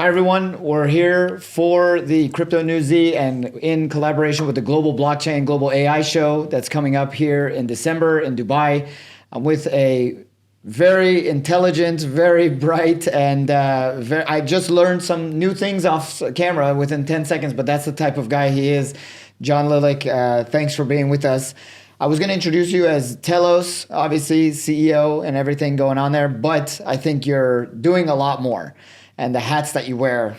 Hi, everyone. We're here for the Crypto Newsie and in collaboration with the Global Blockchain, Global AI show that's coming up here in December in Dubai. I'm with a very intelligent, very bright, and I just learned some new things off camera within 10 seconds, but that's the type of guy he is. John Lilic, thanks for being with us. I was going to introduce you as Telos, obviously CEO and everything going on there, but I think you're doing a lot more. And the hats that you wear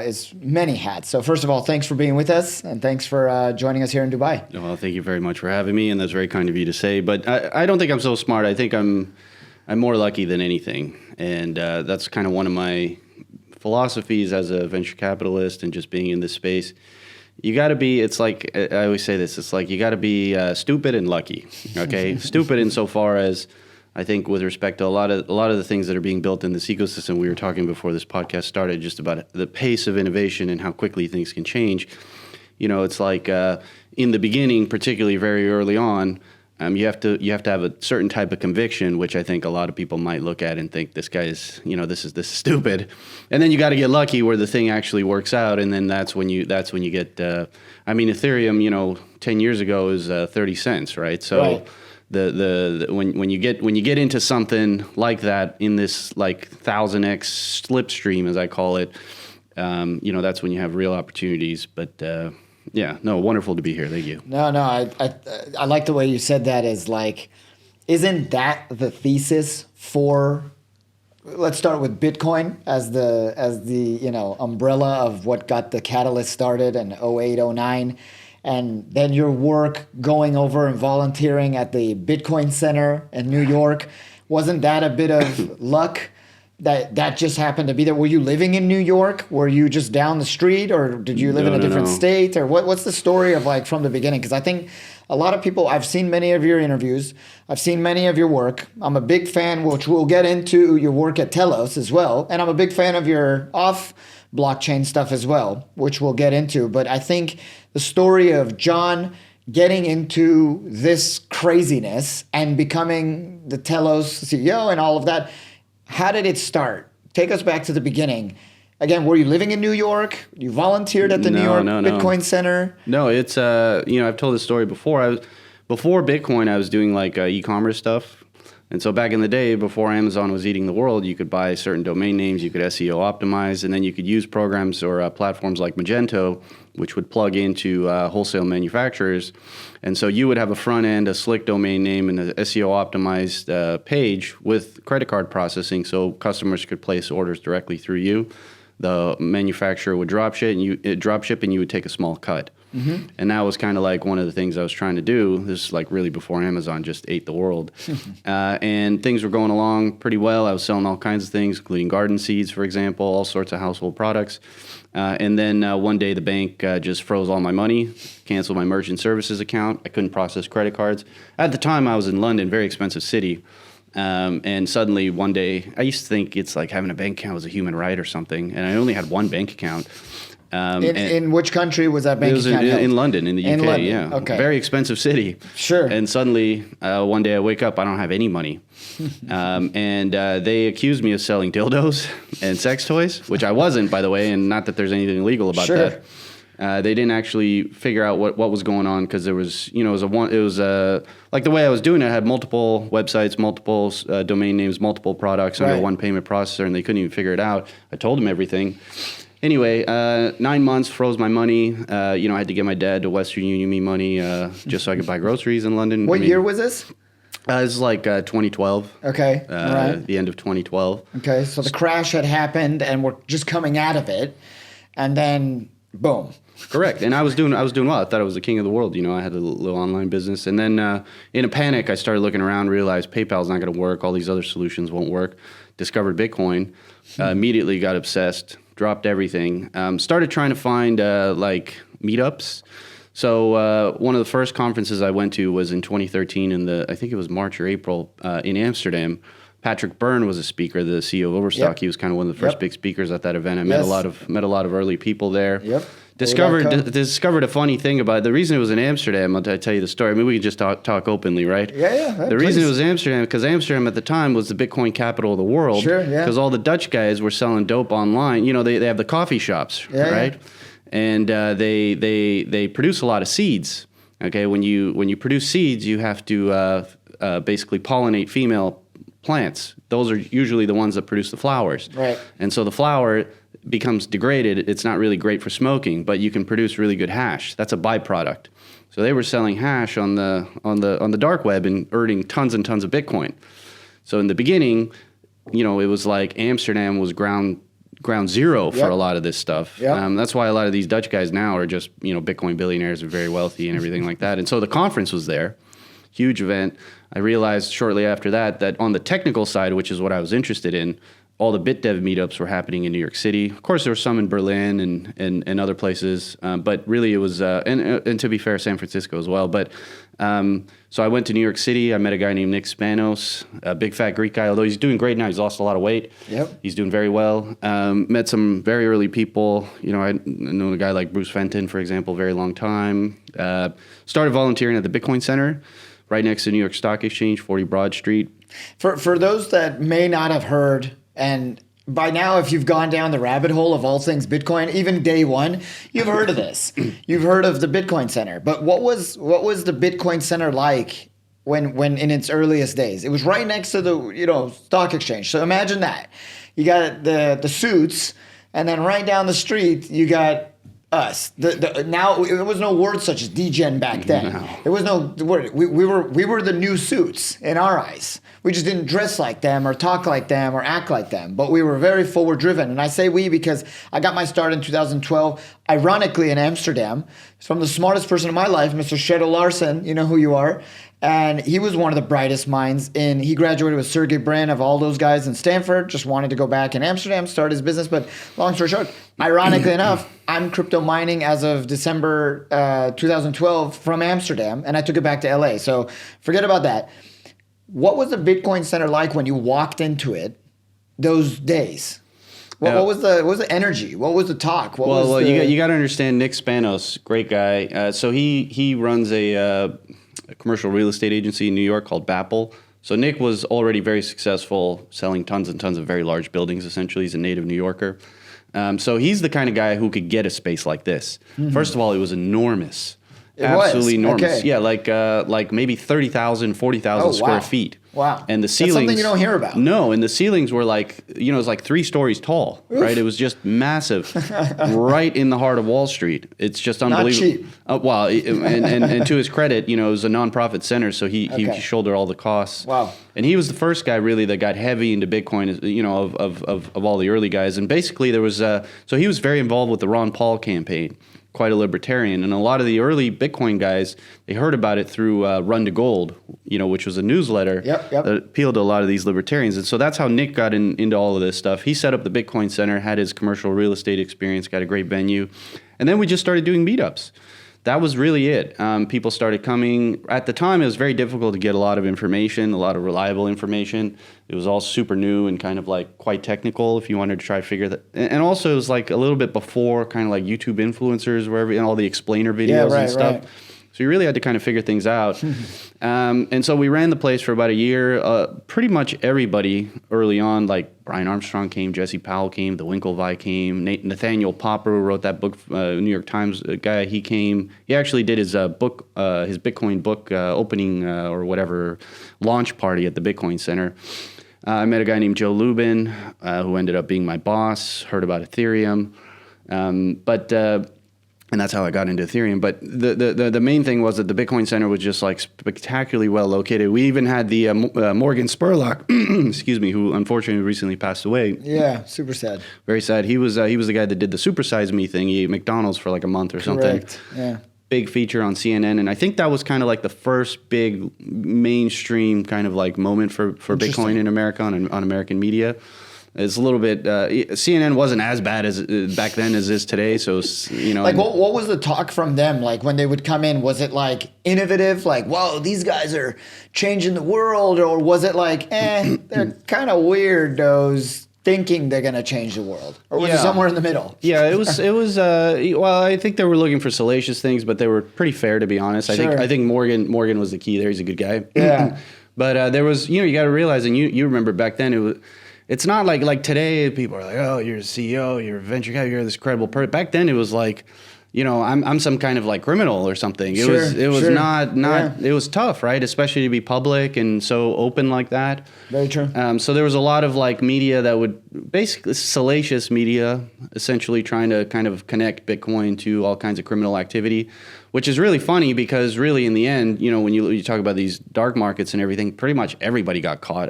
is many hats. So first of all, thanks for being with us, and thanks for joining us here in Dubai. Well, thank you very much for having me, and that's very kind of you to say. But I don't think I'm so smart. I think I'm more lucky than anything, and that's kind of one of my philosophies as a venture capitalist and just being in this space. You got to be. It's like I always say this. It's like you got to be stupid and lucky. Okay, stupid insofar as I think with respect to a lot of the things that are being built in this ecosystem. We were talking before this podcast started just about the pace of innovation and how quickly things can change. You know, it's like in the beginning, particularly very early on, you have to have a certain type of conviction, which I think a lot of people might look at and think this guy is, this is stupid. And then you got to get lucky where the thing actually works out, and then that's when you get. Ethereum, 10 years ago is 30 cents, right? So. Right. When you get into something like that in this like 1000x slipstream, as I call it, that's when you have real opportunities. But wonderful to be here. Thank you. No, I like the way you said that. Is like, isn't that the thesis for? Let's start with Bitcoin as the umbrella of what got the catalyst started in 08, 09. And then your work going over and volunteering at the Bitcoin Center in New York, wasn't that a bit of luck that just happened to be there? Were you living in New York? Were you just down the street, or did you live in a different state? Or what's the story of like from the beginning? Because I think a lot of people, I've seen many of your interviews, I've seen many of your work. I'm a big fan, which we'll get into your work at Telos as well. And I'm a big fan of your blockchain stuff as well, which we'll get into. But I think the story of John getting into this craziness and becoming the Telos CEO and all of that, how did it start? Take us back to the beginning. Again, were you living in New York? You volunteered at the New York Bitcoin Center? No, it's, I've told this story before. Before Bitcoin, I was doing like e-commerce stuff. And so back in the day, before Amazon was eating the world, you could buy certain domain names, you could SEO optimize, and then you could use programs or platforms like Magento, which would plug into wholesale manufacturers. And so you would have a front end, a slick domain name, and an SEO optimized page with credit card processing, so customers could place orders directly through you. The manufacturer would drop ship, and you would take a small cut. Mm-hmm. And that was kind of like one of the things I was trying to do. This is like really before Amazon just ate the world. And things were going along pretty well. I was selling all kinds of things, including garden seeds, for example, all sorts of household products. And then one day the bank just froze all my money, canceled my merchant services account. I couldn't process credit cards. At the time, I was in London, very expensive city. And suddenly one day, I used to think it's like having a bank account was a human right or something. And I only had one bank account. In which country was that bank account? It was in London, in the UK, London. Yeah. Okay. Very expensive city. Sure. And suddenly, one day I wake up, I don't have any money. And they accused me of selling dildos and sex toys, which I wasn't, by the way, and not that there's anything illegal about that. They didn't actually figure out what was going on because there was, like the way I was doing it, I had multiple websites, multiple domain names, multiple products under one payment processor, and they couldn't even figure it out. I told them everything. Anyway, 9 months, froze my money. I had to get my dad to Western Union me money just so I could buy groceries in London. What year was this? This is like 2012. Okay, all right. The end of 2012. Okay, so the crash had happened, and we're just coming out of it, and then boom. Correct, and I was doing well. I thought I was the king of the world. I had a little online business, and then in a panic, I started looking around, realized PayPal's not going to work. All these other solutions won't work. Discovered Bitcoin. Immediately got obsessed. Dropped everything. Started trying to find like meetups. So one of the first conferences I went to was in 2013 I think it was March or April in Amsterdam. Patrick Byrne was a speaker, the CEO of Overstock. Yep. He was kind of one of the first big speakers at that event. I met a lot of early people there. Yep. discovered a funny thing about it. The reason it was in Amsterdam, I'll tell you the story. I mean, we can just talk openly, right? Yeah. The reason it was Amsterdam, because Amsterdam at the time was the Bitcoin capital of the world. Sure, yeah. Because all the Dutch guys were selling dope online. You know, they have the coffee shops, right? Yeah. And they produce a lot of seeds. Okay, when you produce seeds, you have to basically pollinate female plants. Those are usually the ones that produce the flowers. Right. And so the flower becomes degraded. It's not really great for smoking, but you can produce really good hash. That's a byproduct. So they were selling hash on the dark web and earning tons and tons of Bitcoin. So in the beginning, you know, it was like Amsterdam was ground zero for a lot of this stuff. Yep. That's why a lot of these Dutch guys now are just, you know, Bitcoin billionaires and very wealthy and everything like that. And so the conference was there, huge event. I realized shortly after that on the technical side, which is what I was interested in, all the BitDev meetups were happening in New York City. Of course, there were some in Berlin and other places, but really it was, and to be fair, San Francisco as well. But so I went to New York City. I met a guy named Nick Spanos, a big fat Greek guy, although he's doing great now. He's lost a lot of weight. Yep. He's doing very well. Met some very early people. You know, I know a guy like Bruce Fenton, for example, very long time. Started volunteering at the Bitcoin Center right next to New York Stock Exchange, 40 Broad Street. For those that may not have heard, and by now, if you've gone down the rabbit hole of all things Bitcoin, even day one, you've heard of this. You've heard of the Bitcoin Center. But what was the Bitcoin Center like when in its earliest days? It was right next to the stock exchange. So imagine that. You got the suits, and then right down the street you got us. Now there was no word such as degen back then. No. There was no word. We were the new suits in our eyes. We just didn't dress like them or talk like them or act like them, but we were very forward driven. And I say we because I got my start in 2012, ironically in Amsterdam, from the smartest person in my life, Mr. Shadow Larson. You know who you are. And he was one of the brightest minds he graduated with Sergey Brin of all those guys in Stanford, just wanted to go back in Amsterdam, start his business. But long story short, ironically enough, I'm crypto mining as of December 2012 from Amsterdam, and I took it back to LA. So forget about that. What was the Bitcoin Center like when you walked into it those days? What was the energy? What was the talk? You got to understand Nick Spanos, great guy. So he runs a commercial real estate agency in New York called Bappel. So Nick was already very successful selling tons and tons of very large buildings, essentially. He's a native New Yorker. So he's the kind of guy who could get a space like this. Mm-hmm. First of all, it was enormous. Absolutely enormous. Okay. Yeah, like maybe 30,000, 40,000 square feet. Wow. And the ceilings. That's something you don't hear about. No, and the ceilings were like, it was like 3 stories tall, Oof. Right? It was just massive, right in the heart of Wall Street. It's just unbelievable. Not cheap. And to his credit, it was a nonprofit center, so he shouldered all the costs. Wow. And he was the first guy really that got heavy into Bitcoin, of all the early guys. And basically there was, so he was very involved with the Ron Paul campaign. Quite a libertarian, and a lot of the early Bitcoin guys, they heard about it through Run to Gold, which was a newsletter that appealed to a lot of these libertarians. And so that's how Nick got into all of this stuff. He set up the Bitcoin Center, had his commercial real estate experience, got a great venue, and then we just started doing meetups. That was really it. People started coming. At the time, it was very difficult to get a lot of information, a lot of reliable information. It was all super new and kind of like quite technical if you wanted to try to figure that. And also, it was like a little bit before kind of like YouTube influencers, and all the explainer videos and stuff. Right. So you really had to kind of figure things out. And so we ran the place for about a year. Pretty much everybody early on, like Brian Armstrong came, Jesse Powell came, the Winklevi came, Nathaniel Popper, who wrote that book, New York Times guy, he came. He actually did his book, his Bitcoin book opening or whatever launch party at the Bitcoin Center. I met a guy named Joe Lubin, who ended up being my boss, heard about Ethereum. And that's how I got into Ethereum. But the main thing was that the Bitcoin Center was just like spectacularly well located. We even had the Morgan Spurlock, excuse me, who unfortunately recently passed away. Yeah, super sad. Very sad. He was the guy that did the Super Size Me thing. He ate McDonald's for like a month or something. Correct. Yeah. Big feature on CNN, and I think that was kind of like the first big mainstream kind of like moment for Bitcoin in America on American media. It's a little bit. CNN wasn't as bad as back then as is today. So like, what was the talk from them? Like when they would come in, was it like innovative? Like, whoa, these guys are changing the world, or was it like, they're kind of weirdos thinking they're going to change the world? Or was it Yeah. somewhere in the middle? Yeah, it was well, I think they were looking for salacious things, but they were pretty fair, to be honest. Sure. I think Morgan was the key there. He's a good guy. Yeah. But there was, you got to realize, and you remember back then, it's not like today people are like, oh, you're a CEO, you're a venture guy, you're this credible person. Back then it was like, I'm some kind of like criminal or something. It was sure. not It was tough, right? Especially to be public and so open like that. Very true. So there was a lot of like media that would basically salacious media, essentially trying to kind of connect Bitcoin to all kinds of criminal activity, which is really funny because really in the end, when you talk about these dark markets and everything, pretty much everybody got caught.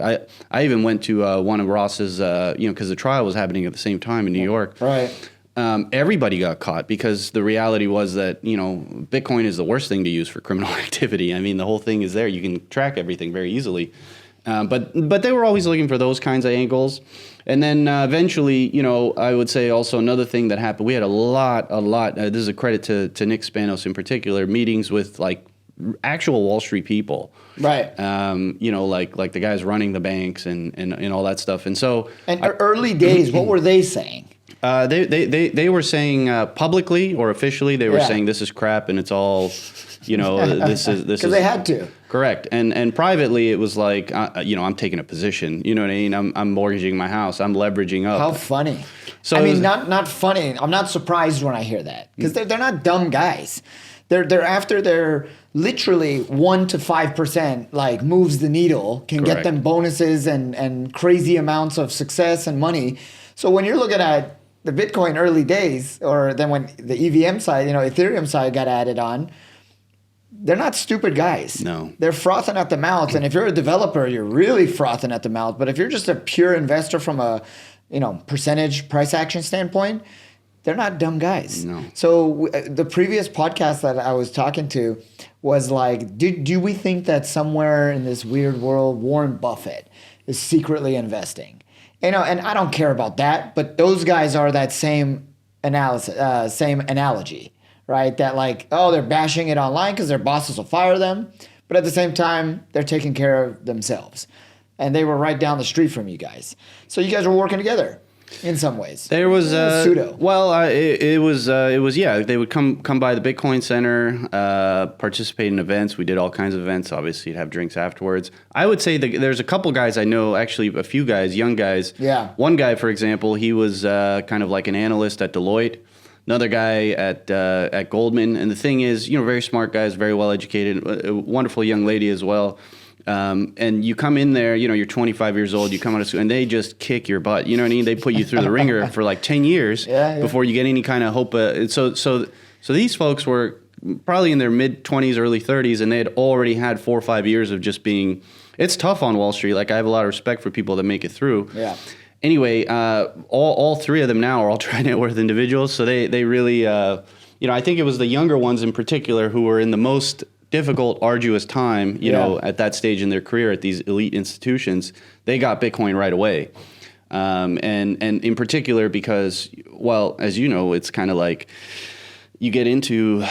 I even went to one of Ross's, because the trial was happening at the same time in New York. Right. Everybody got caught because the reality was that, Bitcoin is the worst thing to use for criminal activity. I mean, the whole thing is there. You can track everything very easily. But they were always looking for those kinds of angles. And then eventually, I would say also another thing that happened, we had a lot, this is a credit to Nick Spanos in particular, meetings with like actual Wall Street people. Right. Like the guys running the banks and all that stuff. And so. And early days, what were they saying? They were saying publicly or officially, they were saying this is crap and it's all, this is because they had to. Correct. And privately, it was like, I'm taking a position. You know what I mean? I'm mortgaging my house. I'm leveraging up. How funny. So I mean, not funny. I'm not surprised when I hear that because they're not dumb guys. They're after their literally 1% to 5% like moves the needle, can get them bonuses and crazy amounts of success and money. So when you're looking at the Bitcoin early days, or then when the EVM side, Ethereum side got added on, they're not stupid guys. No. They're frothing at the mouth. And if you're a developer, you're really frothing at the mouth. But if you're just a pure investor from a, percentage price action standpoint, they're not dumb guys. No. So the previous podcast that I was talking to was like, do we think that somewhere in this weird world, Warren Buffett is secretly investing? And I don't care about that, but those guys are that same analogy, right? That like, they're bashing it online because their bosses will fire them, but at the same time, they're taking care of themselves. And they were right down the street from you guys. So you guys were working together in some ways. There was pseudo. Well, it was they would come by the Bitcoin Center, participate in events. We did all kinds of events. Obviously, you'd have drinks afterwards. I would say there's a couple guys I know, actually a few guys, young guys. Yeah. One guy, for example, he was kind of like an analyst at Deloitte. Another guy at Goldman. And the thing is, very smart guys, very well educated, a wonderful young lady as well. And you come in there, you're 25 years old, you come out of school, and they just kick your butt. You know what I mean? They put you through the ringer for like 10 years before you get any kind of hope. So these folks were probably in their mid-20s, early 30s, and they had already had 4 or 5 years of just being – it's tough on Wall Street. Like, I have a lot of respect for people that make it through. Yeah. Anyway, all three of them now are ultra net worth individuals, so they really I think it was the younger ones in particular who were in the most – difficult, arduous time, at that stage in their career at these elite institutions, they got Bitcoin right away. And in particular because, well, as you know, it's kind of like you get into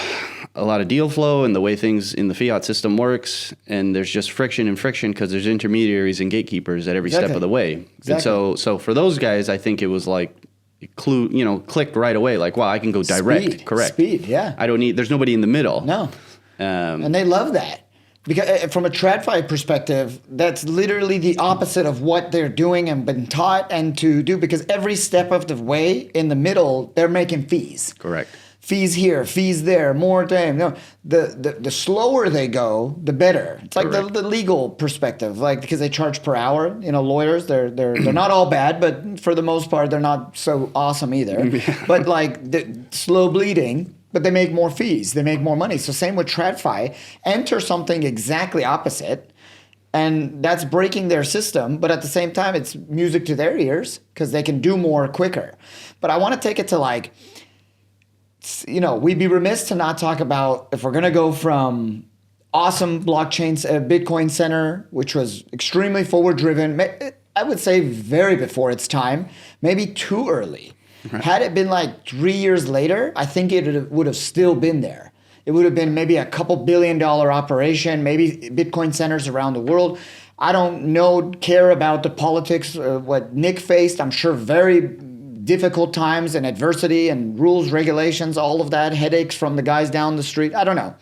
a lot of deal flow and the way things in the fiat system works, and there's just friction because there's intermediaries and gatekeepers at every step of the way. Exactly. And so for those guys, I think it was like clicked right away. Like, wow, I can go direct. Correct. Speed, yeah. I don't need, there's nobody in the middle. No. And they love that because from a TradFi perspective, that's literally the opposite of what they're doing and been taught and to do, because every step of the way in the middle, they're making fees. Correct. Fees here, fees there, more time. No, the slower they go, the better. It's like the legal perspective, like because they charge per hour. Lawyers, they're not all bad, but for the most part, they're not so awesome either. But like the slow bleeding. But they make more fees. They make more money. So same with TradFi. Enter something exactly opposite, and that's breaking their system. But at the same time, it's music to their ears because they can do more quicker. But I want to take it to like, we'd be remiss to not talk about if we're going to go from awesome blockchains, Bitcoin Center, which was extremely forward-driven. I would say very before its time, maybe too early. Right. Had it been like 3 years later, I think it would have still been there. It would have been maybe a couple $1 billion operation, maybe Bitcoin centers around the world. I don't care about the politics, what Nick faced. I'm sure very difficult times and adversity and rules, regulations, all of that, headaches from the guys down the street. I don't know.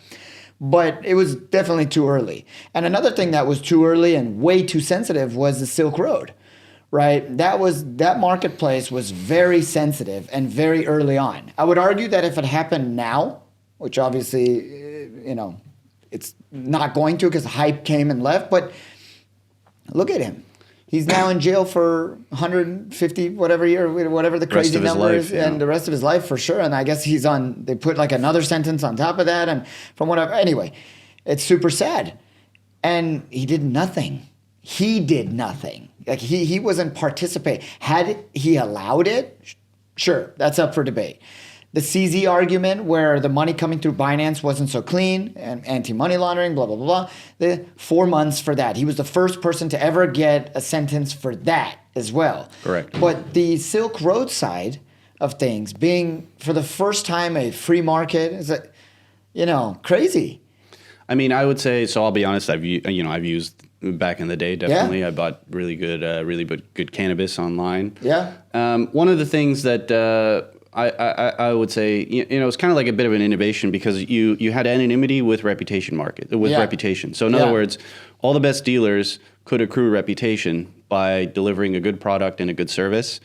But it was definitely too early. And another thing that was too early and way too sensitive was the Silk Road, right? That marketplace was very sensitive and very early on. I would argue that if it happened now, which obviously, it's not going to because the hype came and left, but look at him. He's now in jail for 150 whatever the crazy number is, and the rest of his life for sure. And I guess they put like another sentence on top of that, and from whatever. Anyway, it's super sad. And he did nothing. Like he wasn't participating. Had he allowed it, sure, that's up for debate. The CZ argument where the money coming through Binance wasn't so clean and anti-money laundering, blah, blah, blah, blah. 4 months for that. He was the first person to ever get a sentence for that as well. Correct. But the Silk Road side of things being for the first time a free market is, crazy. I mean, I would say, so I'll be honest, I've used back in the day, definitely. Yeah. I bought really good cannabis online. Yeah. One of the things that I would say, it's kind of like a bit of an innovation because you had anonymity with reputation. So in other words, all the best dealers could accrue reputation by delivering a good product and a good service.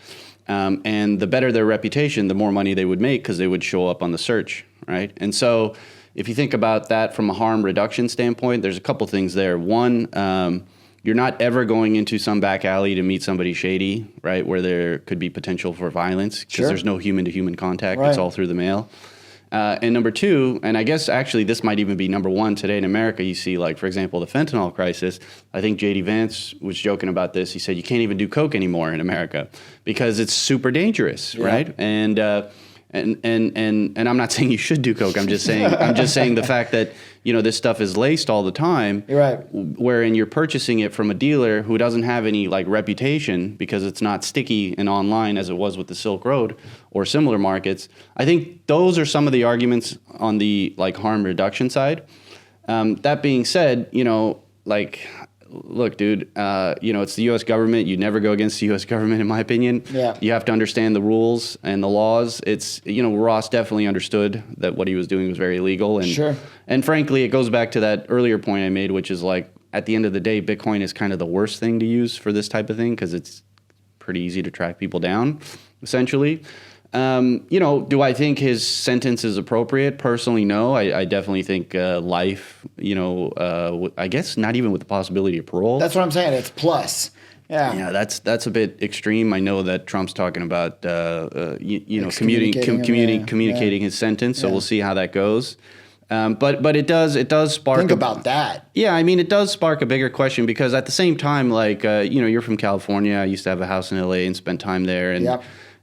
And the better their reputation, the more money they would make because they would show up on the search, right? And so if you think about that from a harm reduction standpoint, there's a couple things there. One, you're not ever going into some back alley to meet somebody shady, right, where there could be potential for violence because there's no human-to-human contact. Right. It's all through the mail. And number two, and I guess actually this might even be number one today in America, you see, like, for example, the fentanyl crisis. I think J.D. Vance was joking about this. He said you can't even do coke anymore in America because it's super dangerous, right? And I'm not saying you should do coke. I'm just saying the fact that this stuff is laced all the time. You're right. Wherein you're purchasing it from a dealer who doesn't have any like reputation because it's not sticky and online as it was with the Silk Road or similar markets. I think those are some of the arguments on the like harm reduction side. That being said, look, dude, it's the U.S. government. You never go against the U.S. government, in my opinion. Yeah. You have to understand the rules and the laws. It's, Ross definitely understood that what he was doing was very illegal. And, sure. And frankly, it goes back to that earlier point I made, which is like, at the end of the day, Bitcoin is kind of the worst thing to use for this type of thing because it's pretty easy to track people down, essentially. Do I think his sentence is appropriate? Personally, no. I definitely think life, I guess not even with the possibility of parole. That's what I'm saying. It's plus. Yeah. Yeah, that's a bit extreme. I know that Trump's talking about, communicating his sentence. So we'll see how that goes. But it does spark. Think about that. Yeah, I mean, it does spark a bigger question because at the same time, like, you're from California. I used to have a house in LA and spent time there.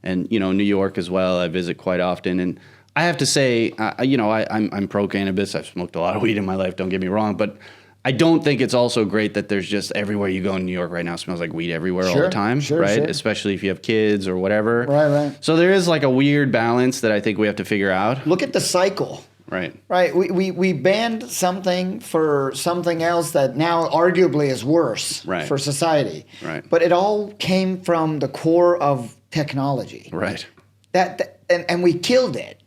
And New York as well. I visit quite often, and I have to say, I'm pro cannabis. I've smoked a lot of weed in my life. Don't get me wrong, but I don't think it's also great that there's just everywhere you go in New York right now smells like weed everywhere all the time, right? Sure. Especially if you have kids or whatever. Right. So there is like a weird balance that I think we have to figure out. Look at the cycle. Right. We banned something for something else that now arguably is worse for society. Right. But it all came from the core of technology. Right. And we killed it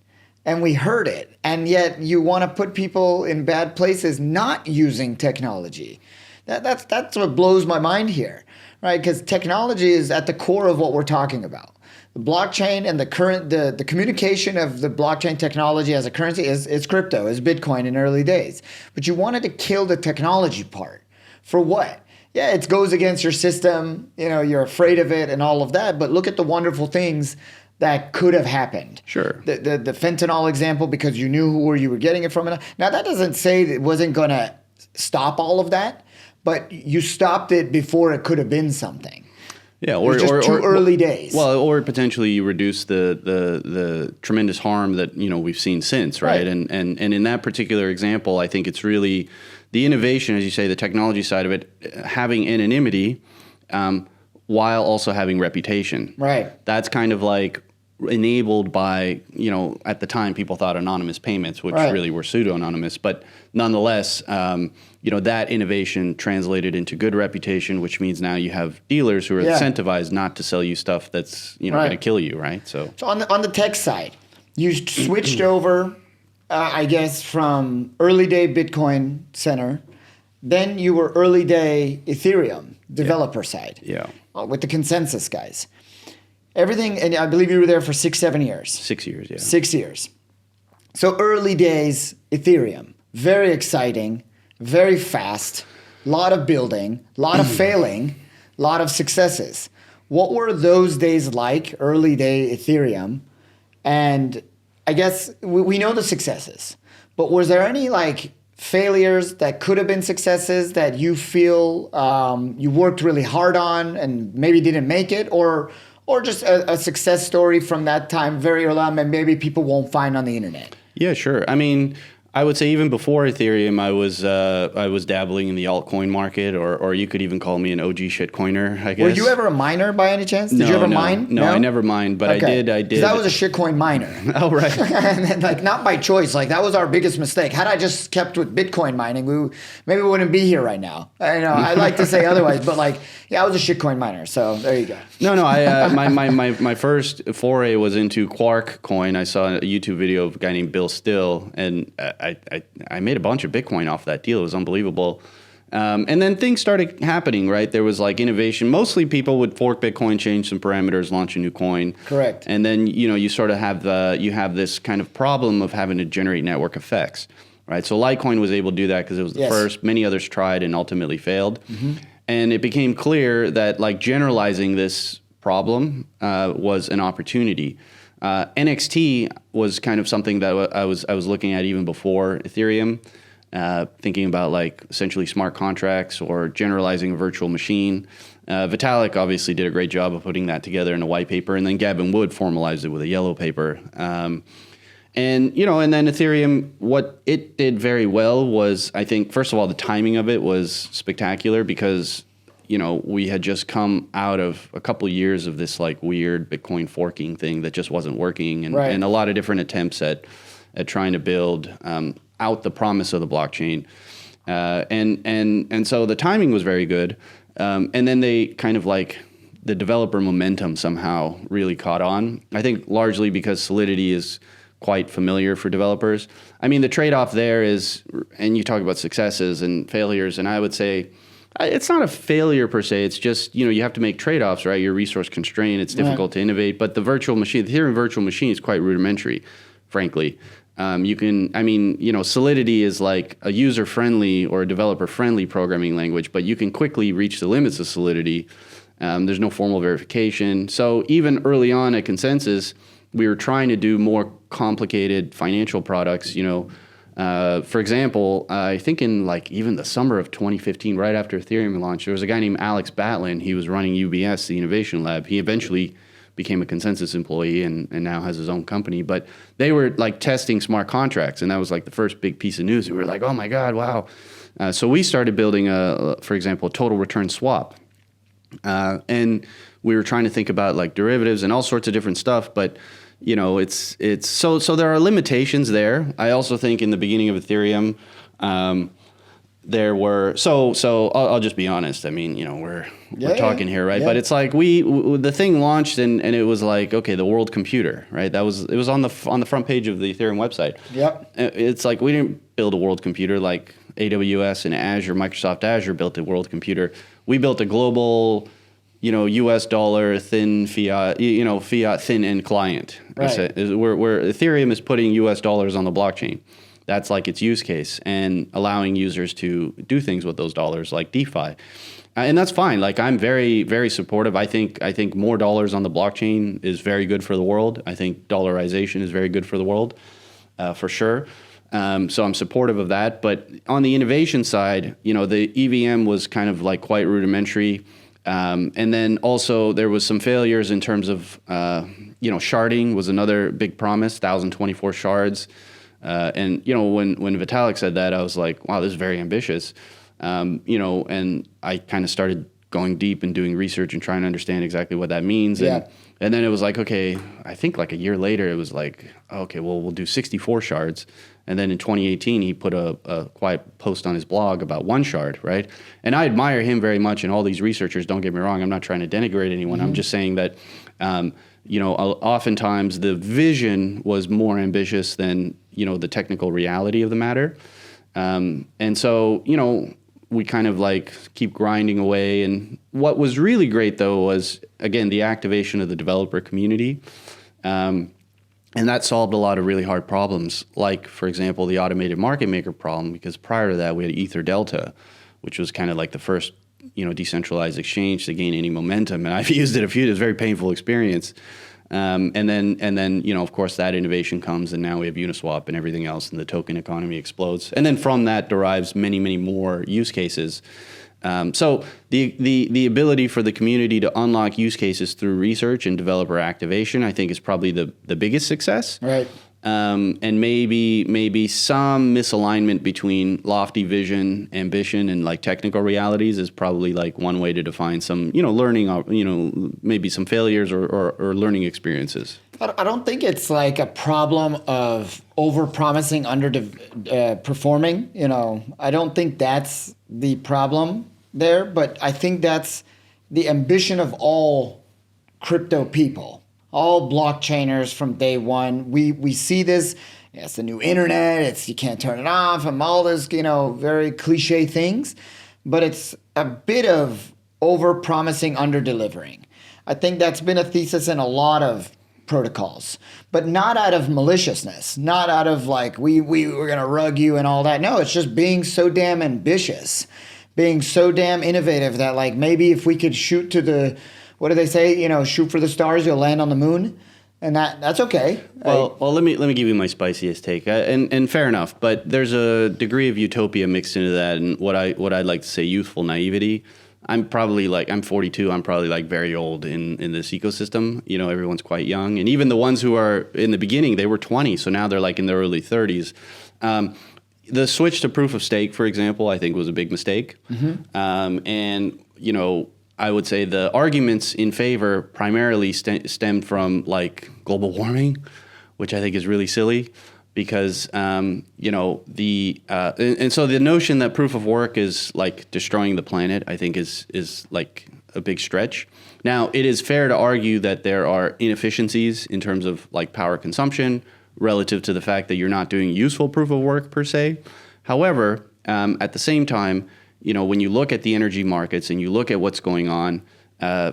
and we hurt it. And yet you want to put people in bad places not using technology. That's what blows my mind here, right? Because technology is at the core of what we're talking about. The blockchain and the communication of the blockchain technology as a currency is crypto, is Bitcoin in early days. But you wanted to kill the technology part. For what? Yeah, it goes against your system. You're afraid of it and all of that. But look at the wonderful things that could have happened. Sure. The fentanyl example, because you knew where you were getting it from. Now, that doesn't say it wasn't going to stop all of that, but you stopped it before it could have been something. Yeah, or too early days. Well, or potentially you reduce the tremendous harm that we've seen since, right? And in that particular example, I think it's really the innovation, as you say, the technology side of it, having anonymity, while also having reputation. Right. That's kind of like enabled by, at the time people thought anonymous payments, which Right. really were pseudo-anonymous. But nonetheless, that innovation translated into good reputation, which means now you have dealers who are Yeah. incentivized not to sell you stuff that's, Right. going to kill you, right? So So on the tech side, you switched over, I guess, from early day Bitcoin Center. Then you were early day Ethereum developer side. yeah, With the consensus guys. Everything, and I believe you were there for 6-7 years. 6 years, yeah. 6 years. So early days Ethereum, very exciting, very fast, lot of building, lot of failing, lot of successes. What were those days like, early day Ethereum? And I guess we know the successes, but was there any like failures that could have been successes that you feel you worked really hard on and maybe didn't make it, or just a success story from that time very early on and maybe people won't find on the internet? Yeah, sure. I mean, I would say even before Ethereum, I was dabbling in the altcoin market, or you could even call me an OG shitcoiner, I guess. Were you ever a miner by any chance? Did you ever mine? No, I never mined, but I did. 'Cause I was a shitcoin miner. Oh, right. And then, like, not by choice. Like, that was our biggest mistake. Had I just kept with Bitcoin mining, maybe we wouldn't be here right now. I know I like to say otherwise, but like, yeah, I was a shitcoin miner. So there you go. No. My first foray was into Quark coin. I saw a YouTube video of a guy named Bill Still, and I made a bunch of Bitcoin off that deal. It was unbelievable. And then things started happening, right? There was like innovation. Mostly people would fork Bitcoin, change some parameters, launch a new coin. Correct. And then, you sort of have this kind of problem of having to generate network effects, right? So Litecoin was able to do that because it was the first. Many others tried and ultimately failed. Mm-hmm. And it became clear that like generalizing this problem was an opportunity. NXT was kind of something that I was looking at even before Ethereum, thinking about like essentially smart contracts or generalizing a virtual machine. Vitalik obviously did a great job of putting that together in a white paper, and then Gavin Wood formalized it with a yellow paper. And then Ethereum, what it did very well was, I think, first of all, the timing of it was spectacular because we had just come out of a couple of years of this like weird Bitcoin forking thing that just wasn't working, and a lot of different attempts at trying to build out the promise of the blockchain, and so the timing was very good, and then they kind of like the developer momentum somehow really caught on. I think largely because Solidity is quite familiar for developers. I mean, the trade-off there is, and you talk about successes and failures, and I would say, it's not a failure per se. It's just, you have to make trade-offs, right? You're resource constrained. It's difficult to innovate. But the virtual machine, the Ethereum virtual machine is quite rudimentary, frankly. Solidity is like a user-friendly or a developer-friendly programming language, but you can quickly reach the limits of Solidity. There's no formal verification. So even early on at Consensus, we were trying to do more complicated financial products, For example, I think in like even the summer of 2015, right after Ethereum launched, there was a guy named Alex Batlin. He was running UBS, the innovation lab. He eventually became a Consensus employee and now has his own company. But they were like testing smart contracts, and that was like the first big piece of news. We were like, oh my God, wow. So we started building, for example, a total return swap. And we were trying to think about like derivatives and all sorts of different stuff, but it's so there are limitations there. I also think in the beginning of Ethereum, there were I'll just be honest. I mean, we're talking here, right? Yeah. But it's like the thing launched and it was like, okay, the world computer, right? It was on the front page of the Ethereum website. Yep. It's like we didn't build a world computer like AWS and Azure, Microsoft Azure built a world computer. We built a global, U.S. dollar thin fiat, fiat thin end client. Right. Where Ethereum is putting U.S. dollars on the blockchain. That's like its use case, and allowing users to do things with those dollars like DeFi. And that's fine. Like I'm very, very supportive. I think more dollars on the blockchain is very good for the world. I think dollarization is very good for the world, for sure. So I'm supportive of that. But on the innovation side, the EVM was kind of like quite rudimentary. And then also there was some failures in terms of, sharding was another big promise, 1,024 shards. And when Vitalik said that, I was like, wow, this is very ambitious. And I kind of started going deep and doing research and trying to understand exactly what that means. And then it was like, okay, I think like a year later, it was like, okay, well, we'll do 64 shards. And then in 2018, he put a quiet post on his blog about 1 shard, right? And I admire him very much, and all these researchers, don't get me wrong, I'm not trying to denigrate anyone. I'm just saying that, oftentimes the vision was more ambitious than, the technical reality of the matter. And so, we kind of like keep grinding away. And what was really great, though, was, again, the activation of the developer community. And that solved a lot of really hard problems, like, for example, the automated market maker problem, because prior to that, we had Ether Delta, which was kind of like the first, decentralized exchange to gain any momentum. And I've used it it was a very painful experience. And then, of course, that innovation comes, and now we have Uniswap and everything else, and the token economy explodes. And then from that derives many, many more use cases. So the ability for the community to unlock use cases through research and developer activation, I think, is probably the biggest success. Right. And maybe some misalignment between lofty vision, ambition, and like technical realities is probably like one way to define some, learning, maybe some failures or learning experiences. I don't think it's like a problem of over-promising, performing. I don't think that's the problem there, but I think that's the ambition of all crypto people, all blockchainers from day one. We see this. It's the new internet. You can't turn it off, and all this, very cliche things. But it's a bit of over-promising, under-delivering. I think that's been a thesis in a lot of protocols, but not out of maliciousness, not out of like, we're going to rug you and all that. No, it's just being so damn ambitious, being so damn innovative that like maybe if we could shoot to the, what do they say? Shoot for the stars, you'll land on the moon. And that's okay. Well, let me give you my spiciest take, and fair enough. But there's a degree of utopia mixed into that, and what I'd like to say youthful naivety. I'm 42. I'm probably like very old in this ecosystem. Everyone's quite young, and even the ones who are in the beginning, they were 20, so now they're like in their early 30s. The switch to proof of stake, for example, I think was a big mistake, and I would say the arguments in favor primarily stemmed from like global warming, which I think is really silly because, and so the notion that proof of work is like destroying the planet, I think is like a big stretch. Now, it is fair to argue that there are inefficiencies in terms of like power consumption relative to the fact that you're not doing useful proof of work per se. However, at the same time, when you look at the energy markets and you look at what's going on,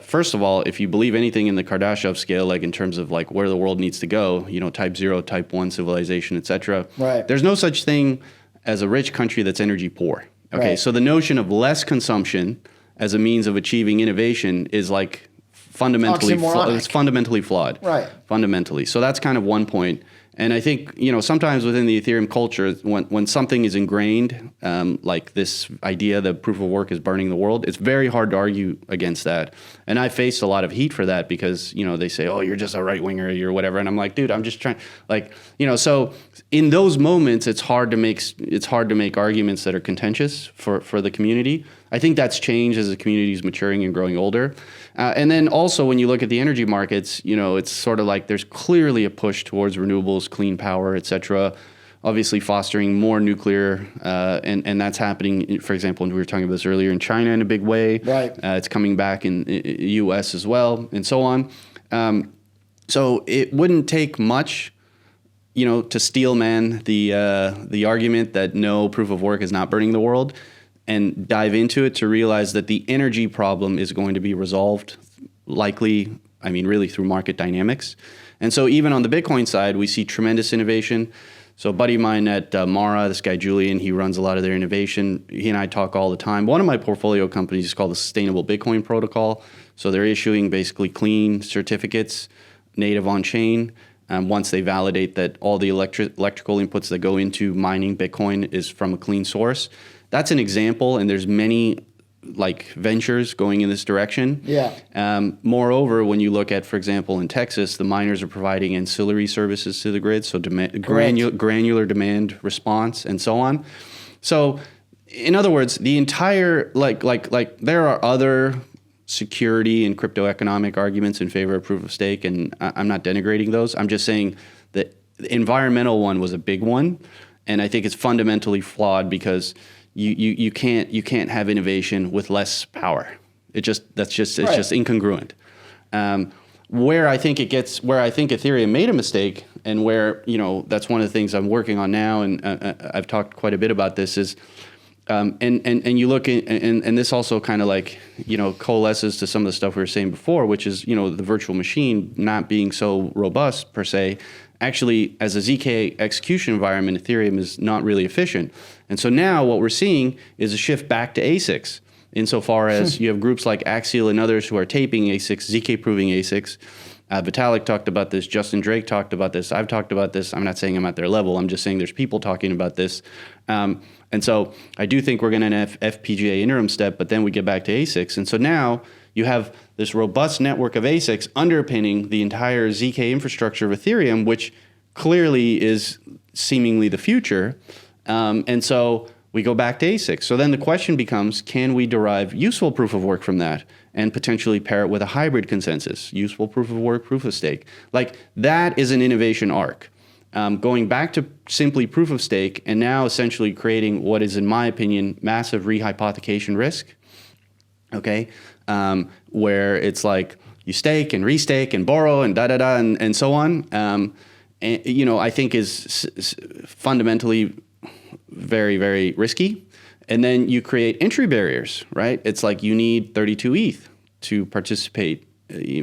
first of all, if you believe anything in the Kardashev scale, like in terms of like where the world needs to go, type 0, type 1 civilization, et cetera, right. There's no such thing as a rich country that's energy poor. Okay, right. So the notion of less consumption as a means of achieving innovation is like fundamentally it's fundamentally flawed. Right. Fundamentally. So that's kind of one point. And I think, sometimes within the Ethereum culture, when something is ingrained, like this idea that proof of work is burning the world, it's very hard to argue against that. And I faced a lot of heat for that because, they say, oh, you're just a right winger, you're whatever. And I'm like, dude, I'm just trying, so in those moments, it's hard to make arguments that are contentious for the community. I think that's changed as the community is maturing and growing older. And then also when you look at the energy markets, it's sort of like there's clearly a push towards renewables, clean power, et cetera, obviously fostering more nuclear. And that's happening, for example, and we were talking about this earlier, in China in a big way. Right. It's coming back in U.S. as well, and so on. So it wouldn't take much, to steel man the argument that no, proof of work is not burning the world, and dive into it to realize that the energy problem is going to be resolved likely, really through market dynamics. And so even on the Bitcoin side, we see tremendous innovation. So a buddy of mine at Mara, this guy Julian, he runs a lot of their innovation. He and I talk all the time. One of my portfolio companies is called the Sustainable Bitcoin Protocol. So they're issuing basically clean certificates native on chain. Once they validate that all the electrical inputs that go into mining Bitcoin is from a clean source. That's an example, and there's many like ventures going in this direction. Yeah. Moreover, when you look at, for example, in Texas, the miners are providing ancillary services to the grid, so granular demand response and so on. So in other words, the entire like there are other security and crypto economic arguments in favor of proof of stake, and I'm not denigrating those. I'm just saying that the environmental one was a big one, and I think it's fundamentally flawed because you can't have innovation with less power. It's just incongruent. Where I think Ethereum made a mistake, and where that's one of the things I'm working on now, and I've talked quite a bit about this is. And you look at, and this also kind of like, coalesces to some of the stuff we were saying before, which is, the virtual machine not being so robust per se. Actually, as a ZK execution environment, Ethereum is not really efficient. And so now what we're seeing is a shift back to ASICs, insofar as you have groups like Axial and others who are taping ASICs, ZK proving ASICs. Vitalik talked about this. Justin Drake talked about this. I've talked about this. I'm not saying I'm at their level. I'm just saying there's people talking about this. And so I do think we're going to have FPGA interim step, but then we get back to ASICs. And so now you have this robust network of ASICs underpinning the entire ZK infrastructure of Ethereum, which clearly is seemingly the future. And so we go back to ASICs. So then the question becomes, can we derive useful proof of work from that and potentially pair it with a hybrid consensus, useful proof of work, proof of stake? Like that is an innovation arc. Going back to simply proof of stake and now essentially creating what is, in my opinion, massive rehypothecation risk, okay, where it's like you stake and restake and borrow and da-da-da and so on, and, I think is fundamentally very, very risky. And then you create entry barriers, right? It's like you need 32 ETH to participate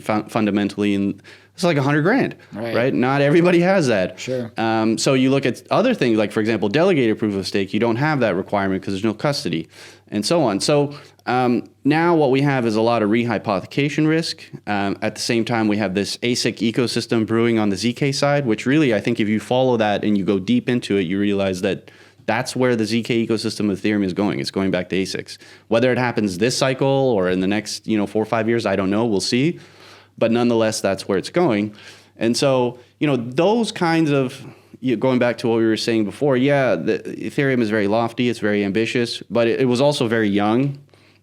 fundamentally in. It's like $100,000, right? Not everybody has that. Sure. So you look at other things, like for example, delegated proof of stake. You don't have that requirement because there's no custody, and so on. So now what we have is a lot of rehypothecation risk. At the same time, we have this ASIC ecosystem brewing on the ZK side, which really, I think, if you follow that and you go deep into it, you realize that that's where the ZK ecosystem of Ethereum is going. It's going back to ASICs. Whether it happens this cycle or in the next 4 or 5 years, I don't know. We'll see. But nonetheless, that's where it's going. And so, those kinds of, going back to what we were saying before, the Ethereum is very lofty, it's very ambitious, but it was also very young,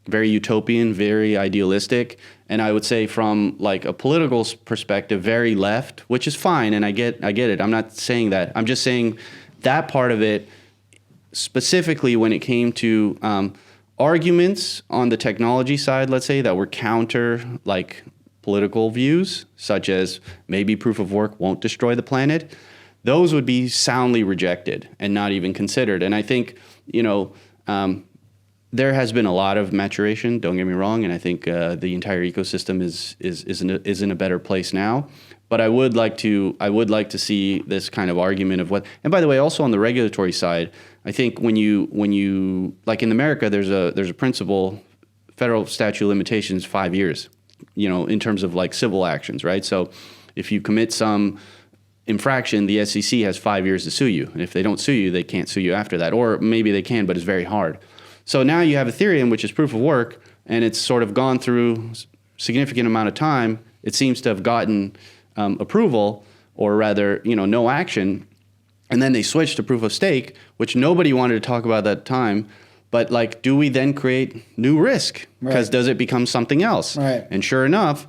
very utopian, very idealistic. And I would say from like a political perspective, very left, which is fine. And I get it. I'm not saying that. I'm just saying that part of it, specifically when it came to arguments on the technology side, let's say, that were counter, like, political views, such as maybe proof of work won't destroy the planet, those would be soundly rejected and not even considered. And I think, there has been a lot of maturation, don't get me wrong, and I think the entire ecosystem is in a better place now. But I would like to see this kind of argument of what. And by the way, also on the regulatory side, I think when you like in America, there's a principle, federal statute of limitations 5 years. In terms of like civil actions, right? So if you commit some infraction, the SEC has 5 years to sue you. And if they don't sue you, they can't sue you after that. Or maybe they can, but it's very hard. So now you have Ethereum, which is proof of work, and it's sort of gone through significant amount of time. It seems to have gotten approval, or rather, no action. And then they switched to proof of stake, which nobody wanted to talk about at that time. But like, do we then create new risk? Because does it become something else? Right. And sure enough,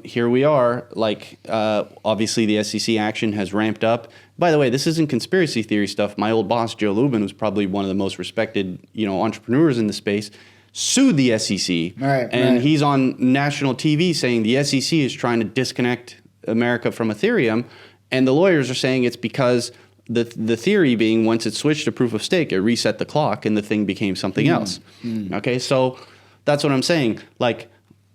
here we are. Like, obviously the SEC action has ramped up. By the way, this isn't conspiracy theory stuff. My old boss, Joe Lubin, who's probably one of the most respected, entrepreneurs in the space, sued the SEC. And he's on national TV saying the SEC is trying to disconnect America from Ethereum. And the lawyers are saying it's because the theory being once it switched to proof of stake, it reset the clock and the thing became something else. Okay, so that's what I'm saying. Like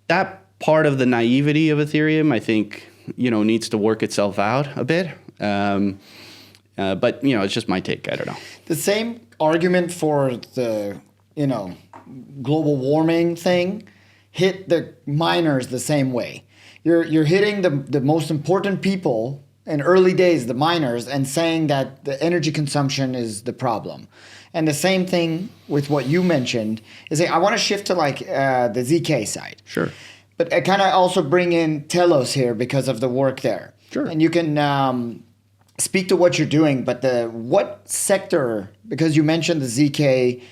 that part of the naivety of Ethereum, I think, needs to work itself out a bit. But it's just my take. I don't know. The same argument for the global warming thing hit the miners the same way. You're hitting the most important people in early days, the miners, and saying that the energy consumption is the problem. And the same thing with what you mentioned is I want to shift to like the ZK side. Sure. But I kind of also bring in Telos here because of the work there. Sure. And you can speak to what you're doing, but what sector, because you mentioned the ZK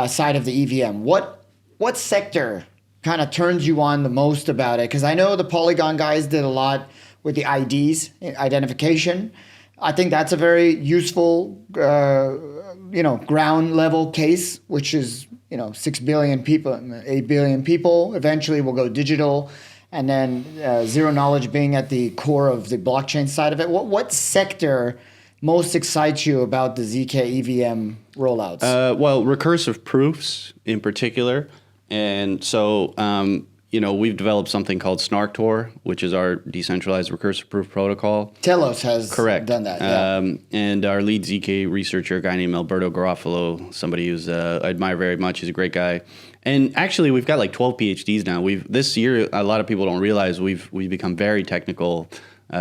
side of the EVM. What sector kind of turns you on the most about it? Because I know the Polygon guys did a lot with the IDs, identification. I think that's a very useful, ground level case, which is 6 billion people, 8 billion people. Eventually, will go digital, and then zero knowledge being at the core of the blockchain side of it. What sector most excites you about the ZK EVM rollouts? Well, recursive proofs in particular. And so, we've developed something called SnarkTor, which is our decentralized recursive proof protocol. Telos has Correct. done that. Yeah. And our lead ZK researcher, a guy named Alberto Garofalo, somebody who's I admire very much. He's a great guy. And actually, we've got like 12 PhDs now. This year, a lot of people don't realize we've become very technical,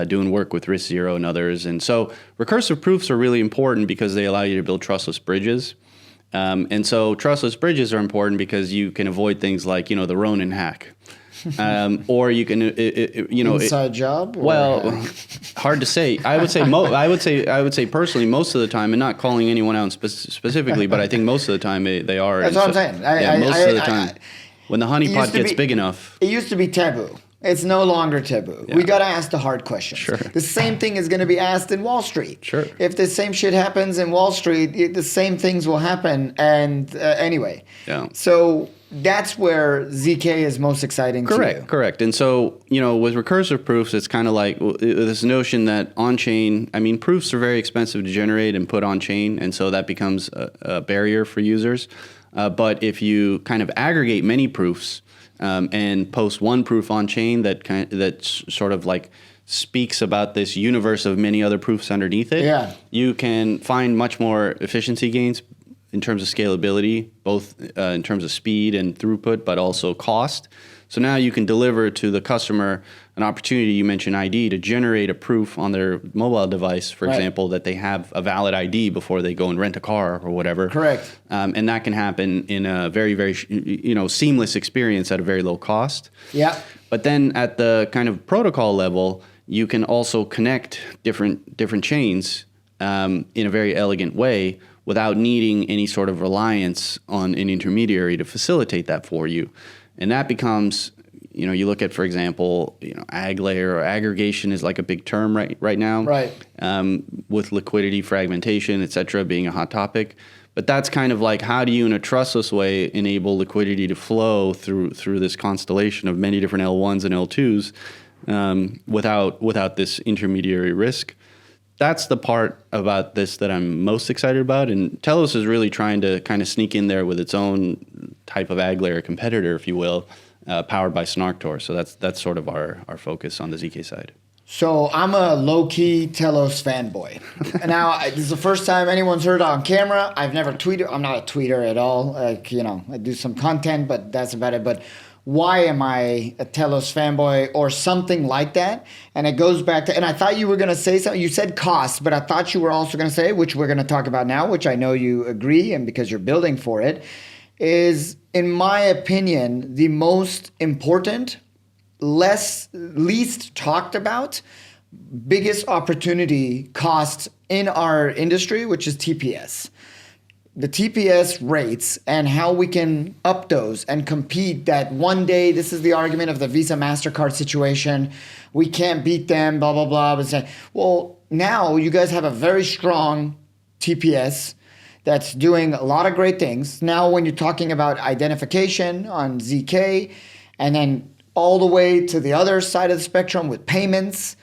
doing work with RISC-0 and others. And so recursive proofs are really important because they allow you to build trustless bridges. And so trustless bridges are important because you can avoid things like, the Ronin hack. Or you can, inside job. Or? Well, hard to say. I would say personally, most of the time, and not calling anyone out specifically, but I think most of the time they are. That's what I'm saying. Most of the time, when the honeypot gets big enough, it used to be taboo. It's no longer taboo. Yeah. We got to ask the hard questions. Sure. The same thing is going to be asked in Wall Street. Sure. If the same shit happens in Wall Street, the same things will happen. And anyway. Yeah. So that's where ZK is most exciting to you. Correct. And so, with recursive proofs, it's kind of like this notion that on-chain, proofs are very expensive to generate and put on-chain. And so that becomes a barrier for users. But if you kind of aggregate many proofs, and post one proof on chain that sort of like speaks about this universe of many other proofs underneath it, you can find much more efficiency gains in terms of scalability, both in terms of speed and throughput, but also cost. So now you can deliver to the customer an opportunity, you mentioned ID, to generate a proof on their mobile device, for example, that they have a valid ID before they go and rent a car or whatever. Correct. And that can happen in a very, very, seamless experience at a very low cost. Yeah. But then at the kind of protocol level, you can also connect different chains in a very elegant way without needing any sort of reliance on an intermediary to facilitate that for you. And that becomes, you look at, for example, ag layer or aggregation is like a big term right now. Right. With liquidity, fragmentation, et cetera, being a hot topic. But that's kind of like, how do you, in a trustless way, enable liquidity to flow through this constellation of many different L1s and L2s without this intermediary risk? That's the part about this that I'm most excited about. And Telos is really trying to kind of sneak in there with its own type of ag layer competitor, if you will, powered by SnarkTor. So that's sort of our focus on the ZK side. So I'm a low-key Telos fanboy. Now, this is the first time anyone's heard on camera. I've never tweeted. I'm not a tweeter at all. I do some content, but that's about it. But why am I a Telos fanboy or something like that? And it goes back to, and I thought you were going to say something. You said cost, but I thought you were also going to say, which we're going to talk about now, which I know you agree, and because you're building for it, is, in my opinion, the most important, least talked about, biggest opportunity cost in our industry, which is TPS. The TPS rates and how we can up those and compete that one day, this is the argument of the Visa MasterCard situation, we can't beat them, blah, blah, blah. But say, well, now you guys have a very strong TPS that's doing a lot of great things. Now when you're talking about identification on ZK and then all the way to the other side of the spectrum with payments,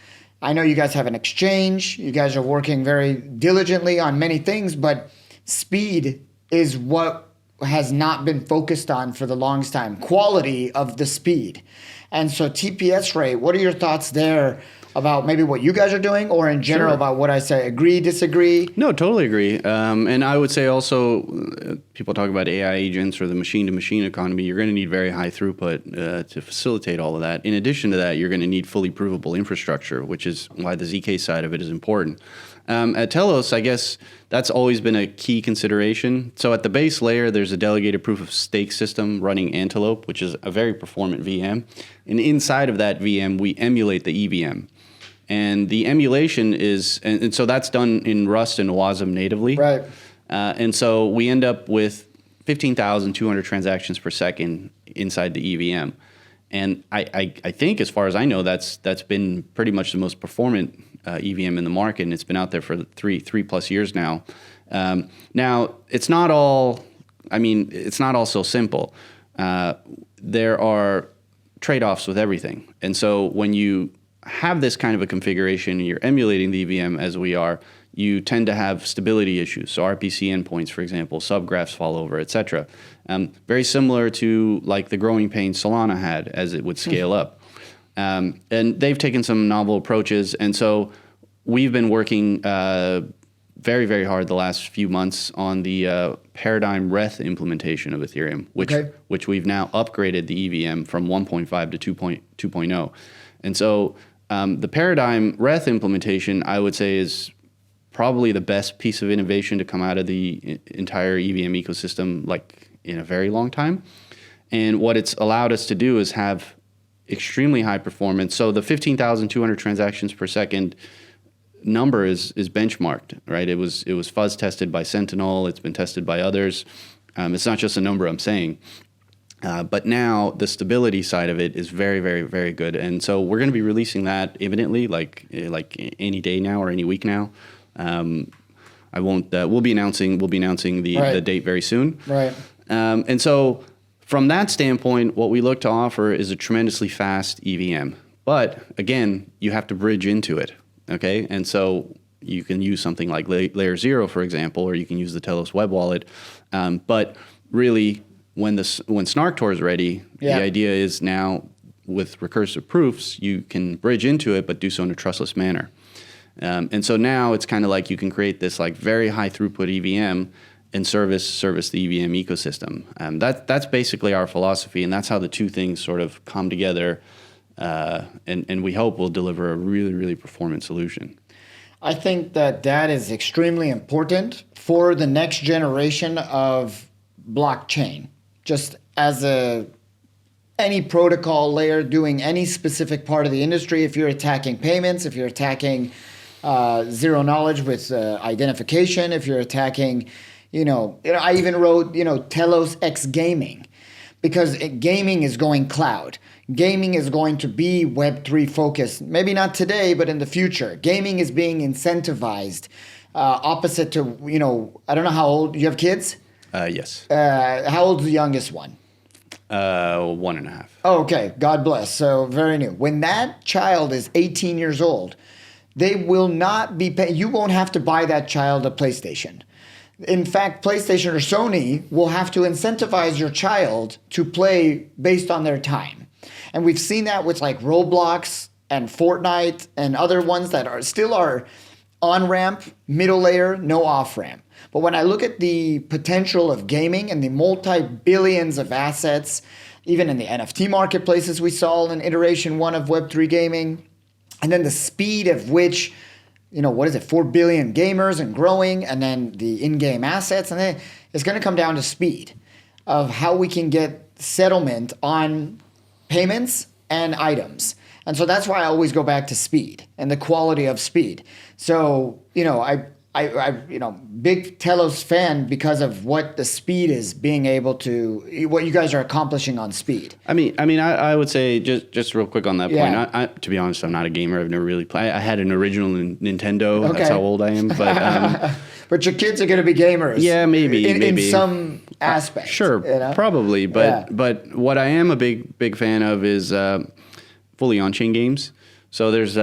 I know you guys have an exchange. You guys are working very diligently on many things, but speed is what has not been focused on for the longest time. Quality of the speed. And so TPS rate, what are your thoughts there about maybe what you guys are doing or in general about what I say? Agree, disagree? No, totally agree. And I would say also, people talk about AI agents or the machine-to-machine economy. You're going to need very high throughput to facilitate all of that. In addition to that, you're going to need fully provable infrastructure, which is why the ZK side of it is important. At Telos, I guess that's always been a key consideration. So at the base layer, there's a delegated proof of stake system running Antelope, which is a very performant VM. And inside of that VM, we emulate the EVM. And the emulation is, and so that's done in Rust and Wasm natively. Right. And so we end up with 15,200 transactions per second inside the EVM. And I think, as far as I know, that's been pretty much the most performant EVM in the market, and it's been out there for three plus years now. Now, it's not all so simple. There are trade-offs with everything. And so when you have this kind of a configuration and you're emulating the EVM as we are, you tend to have stability issues. So RPC endpoints, for example, subgraphs fall over, et cetera. Very similar to like the growing pains Solana had as it would scale up. And they've taken some novel approaches. And so we've been working very, very hard the last few months on the paradigm RETH implementation of Ethereum, which we've now upgraded the EVM from 1.5 to 2.0. And so the paradigm RETH implementation, I would say, is probably the best piece of innovation to come out of the entire EVM ecosystem, like in a very long time. And what it's allowed us to do is have extremely high performance. So the 15,200 transactions per second number is benchmarked, right? It was fuzz tested by Sentinel. It's been tested by others. It's not just a number I'm saying. But now the stability side of it is very, very, very good. And so we're going to be releasing that imminently, like any day now or any week now. I won't. We'll be announcing the date very soon. Right. And so from that standpoint, what we look to offer is a tremendously fast EVM. But again, you have to bridge into it. Okay. And so you can use something like Layer 0, for example, or you can use the Telos web wallet. But really, when SnarkTor is ready, the idea is now with recursive proofs, you can bridge into it, but do so in a trustless manner. And so now it's kind of like you can create this like very high throughput EVM and service the EVM ecosystem. That's basically our philosophy, and that's how the two things sort of come together, and we hope will deliver a really, really performant solution. I think that is extremely important for the next generation of blockchain. Just as any protocol layer doing any specific part of the industry, if you're attacking payments, if you're attacking zero knowledge with identification, if you're attacking, I even wrote, Telos X gaming, because gaming is going cloud. Gaming is going to be Web3 focused. Maybe not today, but in the future. Gaming is being incentivized opposite to, I don't know how old, you have kids? Yes. How old's the youngest one? 1.5. Oh, okay. God bless. So very new. When that child is 18 years old, they will not be paying. You won't have to buy that child a PlayStation. In fact, PlayStation or Sony will have to incentivize your child to play based on their time. And we've seen that with like Roblox and Fortnite and other ones that are still on-ramp, middle layer, no off-ramp. But when I look at the potential of gaming and the multi-billions of assets, even in the NFT marketplaces we saw in iteration 1 of Web3 gaming, and then the speed of which, 4 billion gamers and growing, and then the in-game assets, and then it's going to come down to speed of how we can get settlement on payments and items. And so that's why I always go back to speed and the quality of speed. So, I big Telos fan because of what the speed is being able to, what you guys are accomplishing on speed. I would say just real quick on that point. Yeah. To be honest, I'm not a gamer. I've never really played. I had an original Nintendo. Okay. That's how old I am. But but your kids are going to be gamers. Yeah, maybe in some aspect. Sure, probably. But what I am a big fan of is fully on-chain games. So there's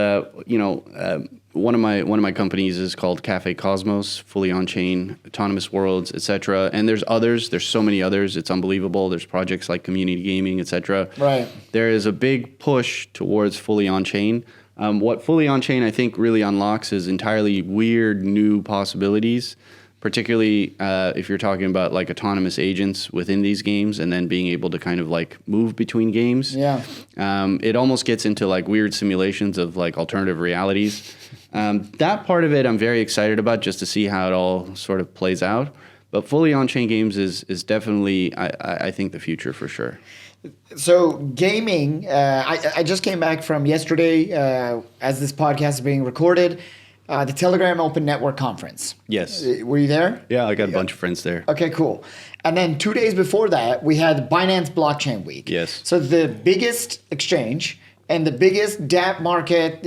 one of my companies is called Cafe Cosmos, fully on-chain, autonomous worlds, etc. And there's others. There's so many others. It's unbelievable. There's projects like Community Gaming, etc. Right. There is a big push towards fully on-chain. What fully on-chain I think really unlocks is entirely weird new possibilities, particularly if you're talking about like autonomous agents within these games and then being able to kind of like move between games. Yeah. It almost gets into like weird simulations of like alternative realities. That part of it I'm very excited about just to see how it all sort of plays out. But fully on-chain games is definitely, I think, the future for sure. So gaming, I just came back from yesterday as this podcast is being recorded. the Telegram Open Network Conference. Yes. Were you there? Yeah, I got a bunch of friends there. Okay, cool. And then 2 days before that, we had Binance Blockchain Week. Yes. So the biggest exchange and the biggest dApp market,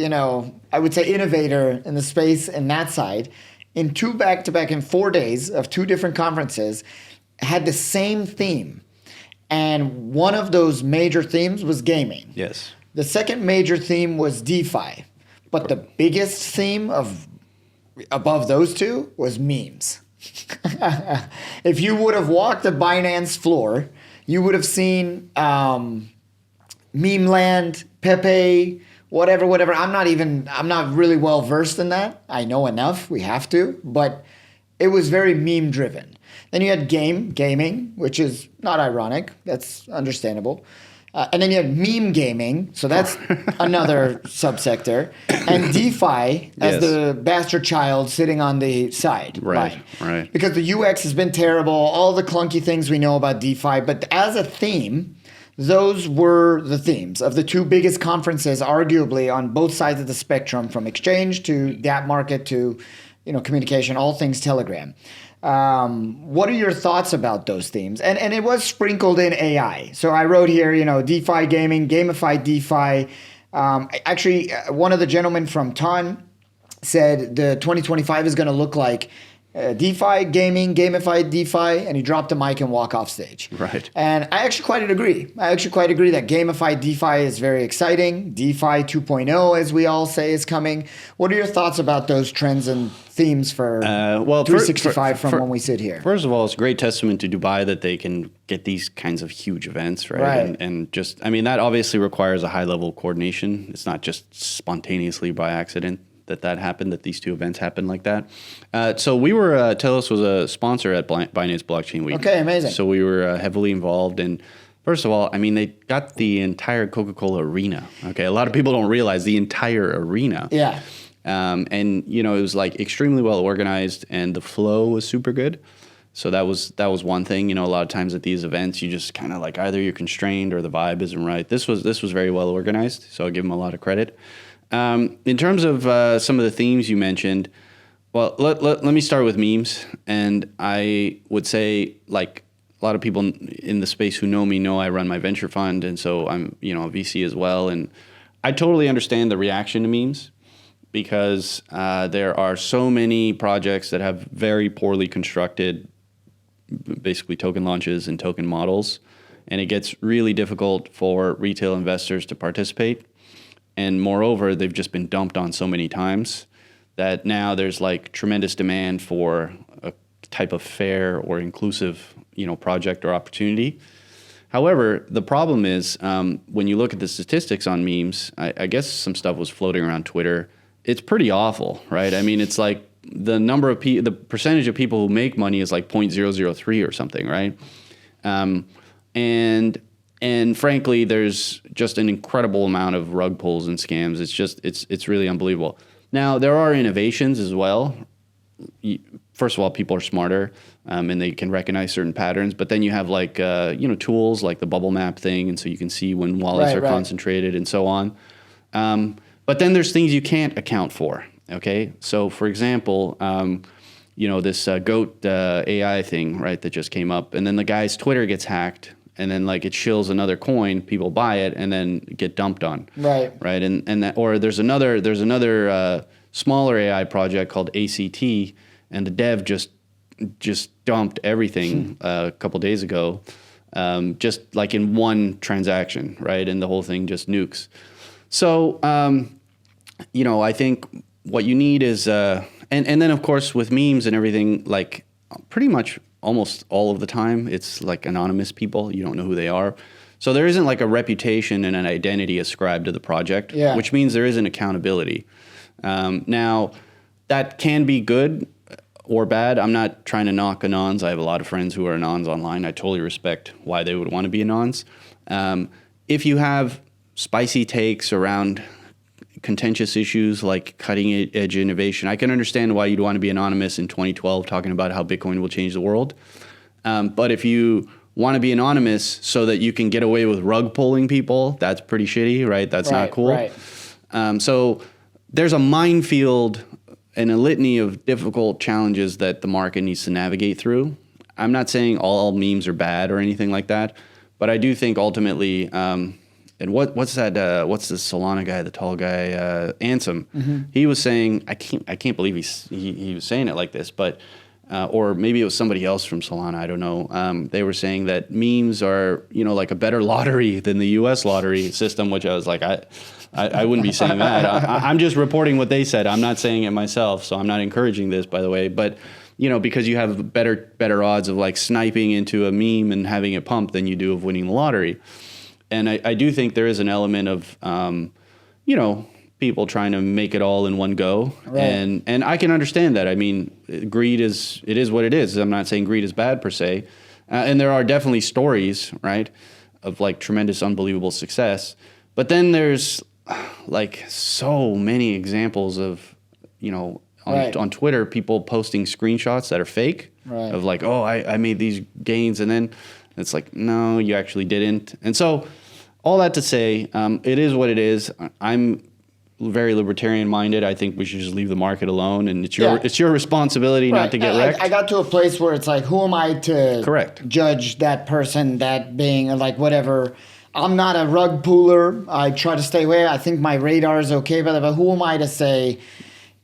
I would say innovator in the space in that side, in 2 back-to-back in 4 days of 2 different conferences, had the same theme. And one of those major themes was gaming. Yes. The second major theme was DeFi. But the biggest theme above those 2 was memes. If you would have walked the Binance floor, you would have seen Meme Land, Pepe, whatever. I'm not really well versed in that. I know enough. We have to, but it was very meme driven. Then you had gaming, which is not ironic. That's understandable. And then you had meme gaming, so that's another subsector. And DeFi as the bastard child sitting on the side. Right. Because the UX has been terrible, all the clunky things we know about DeFi. But as a theme, those were the themes of the 2 biggest conferences, arguably on both sides of the spectrum, from exchange to dApp market to communication, all things Telegram. What are your thoughts about those themes? And it was sprinkled in AI. So I wrote here, DeFi gaming, gamified DeFi. Actually, one of the gentlemen from TON said the 2025 is going to look like DeFi gaming, gamified DeFi, and he dropped the mic and walk off stage. Right. And I actually quite agree. that gamified DeFi is very exciting. DeFi 2.0, as we all say, is coming. What are your thoughts about those trends and themes for 365 from when we sit here? First of all, it's a great testament to Dubai that they can get these kinds of huge events, right? And just, that obviously requires a high level of coordination. It's not just spontaneously by accident that happened, that these 2 events happened like that. So we were, Telos was a sponsor at Binance Blockchain Week. Okay, amazing. So we were heavily involved. And first of all, they got the entire Coca-Cola arena. Okay, a lot of people don't realize the entire arena. Yeah. And, it was like extremely well organized and the flow was super good. So that was one thing. A lot of times at these events, you just kind of like either you're constrained or the vibe isn't right. This was very well organized. So I'll give them a lot of credit. In terms of some of the themes you mentioned, well, let me start with memes. And I would say, like a lot of people in the space who know me know I run my venture fund. And so I'm, a VC as well. And I totally understand the reaction to memes because there are so many projects that have very poorly constructed, basically token launches and token models. And it gets really difficult for retail investors to participate. And moreover, they've just been dumped on so many times that now there's like tremendous demand for a type of fair or inclusive, project or opportunity. However, the problem is when you look at the statistics on memes, I guess some stuff was floating around Twitter. It's pretty awful, right? It's like the the percentage of people who make money is like 0.003 or something, right? And frankly, there's just an incredible amount of rug pulls and scams. It's really unbelievable. Now, there are innovations as well. First of all, people are smarter and they can recognize certain patterns. But then you have like, tools like the bubble map thing. And so you can see when wallets are concentrated and so on. But then there's things you can't account for. Okay. So for example, this GOAT AI thing, right, that just came up. And then the guy's Twitter gets hacked. And then like it shills another coin, people buy it and then get dumped on. Right. And that, or there's another smaller AI project called ACT, and the dev just dumped everything a couple days ago, just like in one transaction, right? And the whole thing just nukes. So I think what you need is and then of course with memes and everything, like pretty much almost all of the time, it's like anonymous people. You don't know who they are. So there isn't like a reputation and an identity ascribed to the project, which means there isn't accountability. Now, that can be good or bad. I'm not trying to knock anons. I have a lot of friends who are anons online. I totally respect why they would want to be anons. If you have spicy takes around contentious issues like cutting edge innovation, I can understand why you'd want to be anonymous in 2012 talking about how Bitcoin will change the world. But if you want to be anonymous so that you can get away with rug pulling people, that's pretty shitty, right? That's not cool. So there's a minefield and a litany of difficult challenges that the market needs to navigate through. I'm not saying all memes are bad or anything like that, but I do think ultimately, and what's that? What's the Solana guy, the tall guy, Ansem? Mm-hmm. He was saying, I can't believe he was saying it like this, but or maybe it was somebody else from Solana, I don't know. They were saying that memes are, like a better lottery than the U.S. lottery system, which I was like, I wouldn't be saying that. I'm just reporting what they said. I'm not saying it myself, so I'm not encouraging this, by the way. But, because you have better odds of like sniping into a meme and having it pump than you do of winning the lottery. And I do think there is an element of, people trying to make it all in one go. Right. And I can understand that. I mean, greed is what it is. I'm not saying greed is bad per se. And there are definitely stories, right, of like tremendous, unbelievable success. But then there's like so many examples of, on Twitter, people posting screenshots that are fake of like, oh, I made these gains. And then it's like, no, you actually didn't. And so all that to say, it is what it is. I'm very libertarian minded. I think we should just leave the market alone, and it's your responsibility not to get wrecked. I got to a place where it's like, who am I to judge that person, that being like whatever. I'm not a rug puller. I try to stay away. I think my radar is okay, but who am I to say?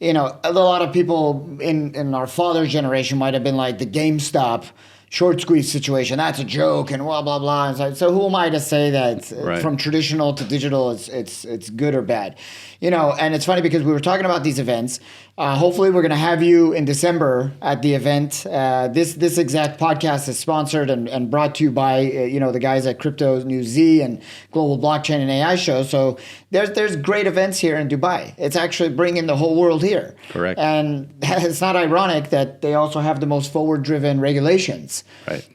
A lot of people in our father's generation might have been like the GameStop short squeeze situation. That's a joke and blah blah blah. And so who am I to say that from traditional to digital it's good or bad? And it's funny because we were talking about these events. Hopefully we're going to have you in December at the event. This exact podcast is sponsored and brought to you by the guys at Crypto Newsie and Global Blockchain and AI Show. So there's great events here in Dubai. It's actually bringing the whole world here. Correct. And it's not ironic that they also have the most forward-driven regulations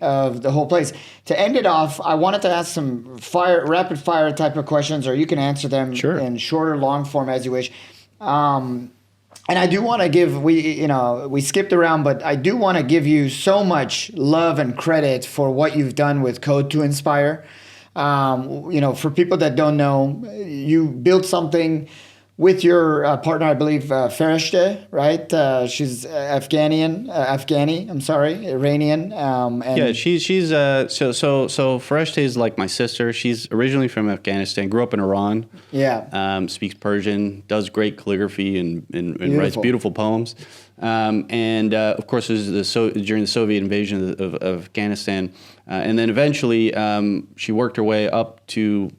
of the whole place. To end it off, I wanted to ask some rapid fire type of questions, or you can answer them in shorter, long form as you wish. And I do want to give, we skipped around, but I do want to give you so much love and credit for what you've done with Code to Inspire. For people that don't know, you built something with your partner, I believe, Farishte, right? She's Iranian. She's so Farishte is like my sister. She's originally from Afghanistan, grew up in Iran. Yeah. Speaks Persian, does great calligraphy and writes beautiful poems. Of course, it was during the Soviet invasion of Afghanistan, and then eventually she worked her way up to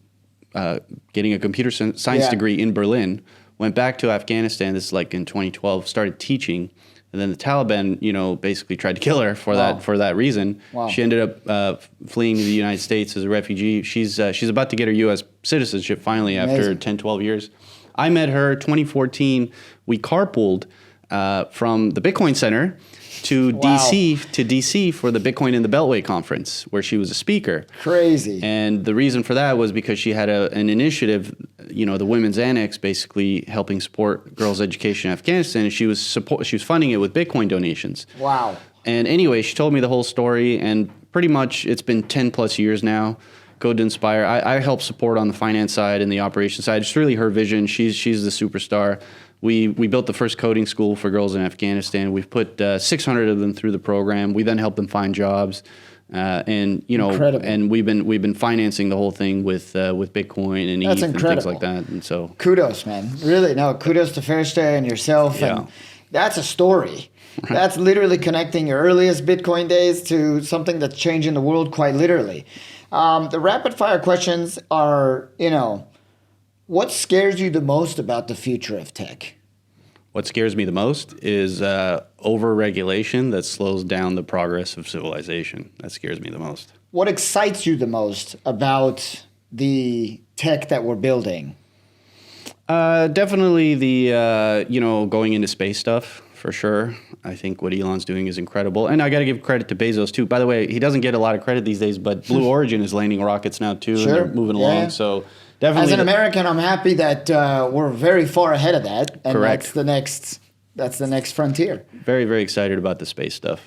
getting a computer science degree in Berlin, went back to Afghanistan, this is like in 2012, started teaching, and then the Taliban, basically tried to kill her for that reason. Wow. She ended up fleeing to the United States as a refugee. She's about to get her U.S. citizenship finally after 10, 12 years. I met her 2014. We carpooled from the Bitcoin Center to DC for the Bitcoin in the Beltway conference, where she was a speaker. Crazy. And the reason for that was because she had an initiative, the Women's Annex, basically helping support girls' education in Afghanistan, and she was funding it with Bitcoin donations. Wow. And anyway, she told me the whole story, and pretty much it's been 10 plus years now. Code to Inspire. I help support on the finance side and the operations side. It's really her vision. She's the superstar. We built the first coding school for girls in Afghanistan. We've put 600 of them through the program. We then help them find jobs, Incredible. And we've been financing the whole thing with Bitcoin and ETH and things like that. And so kudos, man. Really, no, kudos to Farishte and yourself. Yeah. And that's a story. Right. That's literally connecting your earliest Bitcoin days to something that's changing the world quite literally. The rapid fire questions are, what scares you the most about the future of tech? What scares me the most is over-regulation that slows down the progress of civilization. That scares me the most. What excites you the most about the tech that we're building? Definitely the, going into space stuff, for sure. I think what Elon's doing is incredible. And I got to give credit to Bezos, too. By the way, he doesn't get a lot of credit these days, but Blue Origin is landing rockets now, too, and they're moving along. So definitely. As an American, I'm happy that we're very far ahead of that. And correct. That's the next frontier. Very, very excited about the space stuff.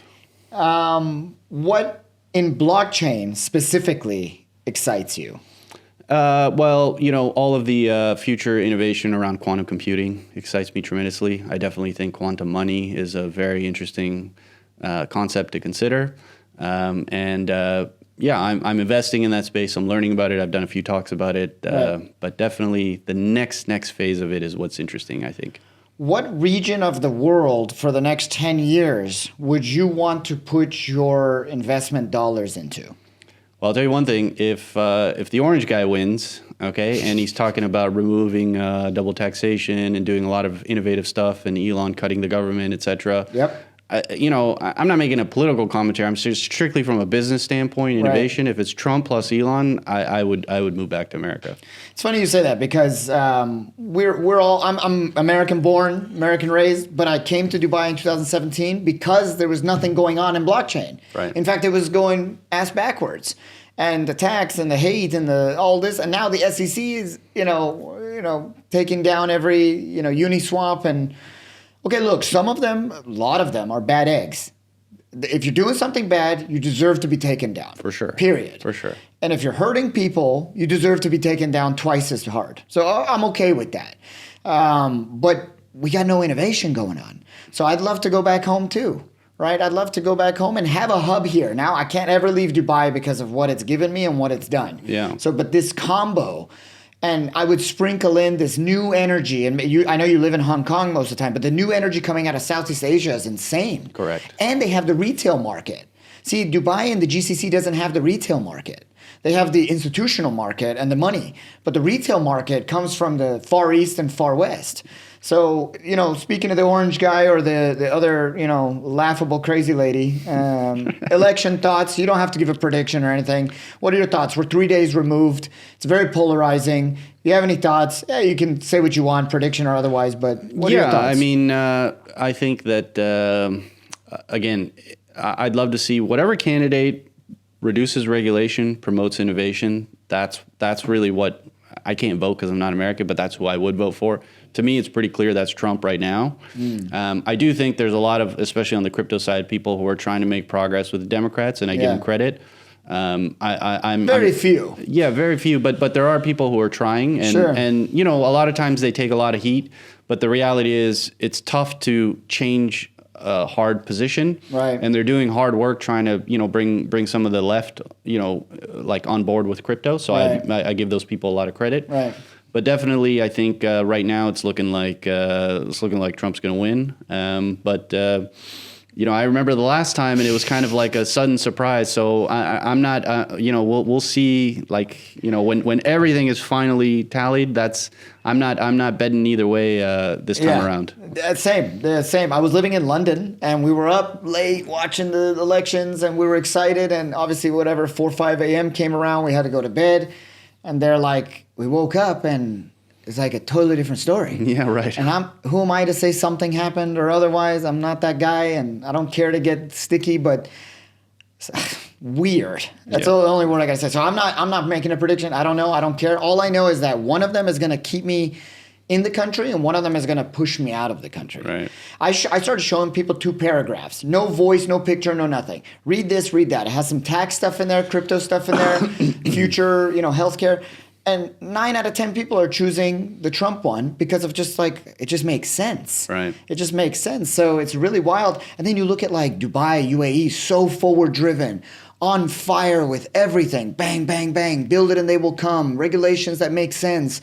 What in blockchain specifically excites you? Well, all of the future innovation around quantum computing excites me tremendously. I definitely think quantum money is a very interesting concept to consider. I'm investing in that space. I'm learning about it. I've done a few talks about it. Right. But definitely the next phase of it is what's interesting, I think. What region of the world for the next 10 years would you want to put your investment dollars into? Well, I'll tell you one thing. If the orange guy wins, okay, and he's talking about removing double taxation and doing a lot of innovative stuff, and Elon cutting the government, et cetera. Yep. I'm not making a political commentary. I'm just strictly from a business standpoint, innovation. Right. If it's Trump plus Elon, I would move back to America. It's funny you say that because we're all I'm American born, American raised, but I came to Dubai in 2017 because there was nothing going on in blockchain. Right. In fact, it was going ass backwards, and the tax and the hate and all this, and now the SEC is taking down every Uniswap and. Okay, look, a lot of them are bad eggs. If you're doing something bad, you deserve to be taken down. For sure. Period. For sure. And if you're hurting people, you deserve to be taken down twice as hard. So I'm okay with that. But we got no innovation going on. So I'd love to go back home too, right? I'd love to go back home and have a hub here. Now, I can't ever leave Dubai because of what it's given me and what it's done. Yeah. But this combo... And I would sprinkle in this new energy. And I know you live in Hong Kong most of the time, but the new energy coming out of Southeast Asia is insane. Correct. And they have the retail market. See, Dubai and the GCC doesn't have the retail market. They have the institutional market and the money. But the retail market comes from the Far East and Far West. So, speaking of the orange guy or the other, laughable crazy lady, election thoughts, you don't have to give a prediction or anything. What are your thoughts? We're 3 days removed. It's very polarizing. If you have any thoughts, you can say what you want, prediction or otherwise, but what are your thoughts? I mean, I think that, again, I'd love to see whatever candidate reduces regulation, promotes innovation. That's really what, I can't vote because I'm not American, but that's who I would vote for. To me, it's pretty clear that's Trump right now. I do think there's a lot of, especially on the crypto side, people who are trying to make progress with the Democrats, and I give them credit. I'm very few. Yeah, very few. But there are people who are trying, and Sure. and a lot of times they take a lot of heat. But the reality is, it's tough to change a hard position. Right. And they're doing hard work trying to bring some of the left like on board with crypto. So Right. I give those people a lot of credit. Right. But definitely, I think right now it's looking like Trump's going to win. But I remember the last time, and it was kind of like a sudden surprise. So I'm not. We'll see. Like when everything is finally tallied, I'm not betting either way this time around. Same. I was living in London, and we were up late watching the elections, and we were excited. And obviously, 4 or 5 a.m. came around, we had to go to bed. And they're like, we woke up and it's like a totally different story. Yeah, right. And who am I to say something happened or otherwise? I'm not that guy, and I don't care to get sticky, but weird. That's the only word I gotta say. So I'm not making a prediction. I don't know. I don't care. All I know is that one of them is gonna keep me in the country, and one of them is going to push me out of the country. Right. I started showing people 2 paragraphs. No voice, no picture, no nothing. Read this, read that. It has some tax stuff in there, crypto stuff in there, future, healthcare. And 9 out of 10 people are choosing the Trump one because of just it just makes sense. Right. It just makes sense. So it's really wild. And then you look at Dubai, UAE, so forward driven, on fire with everything. Bang, bang, bang. Build it and they will come. Regulations that make sense.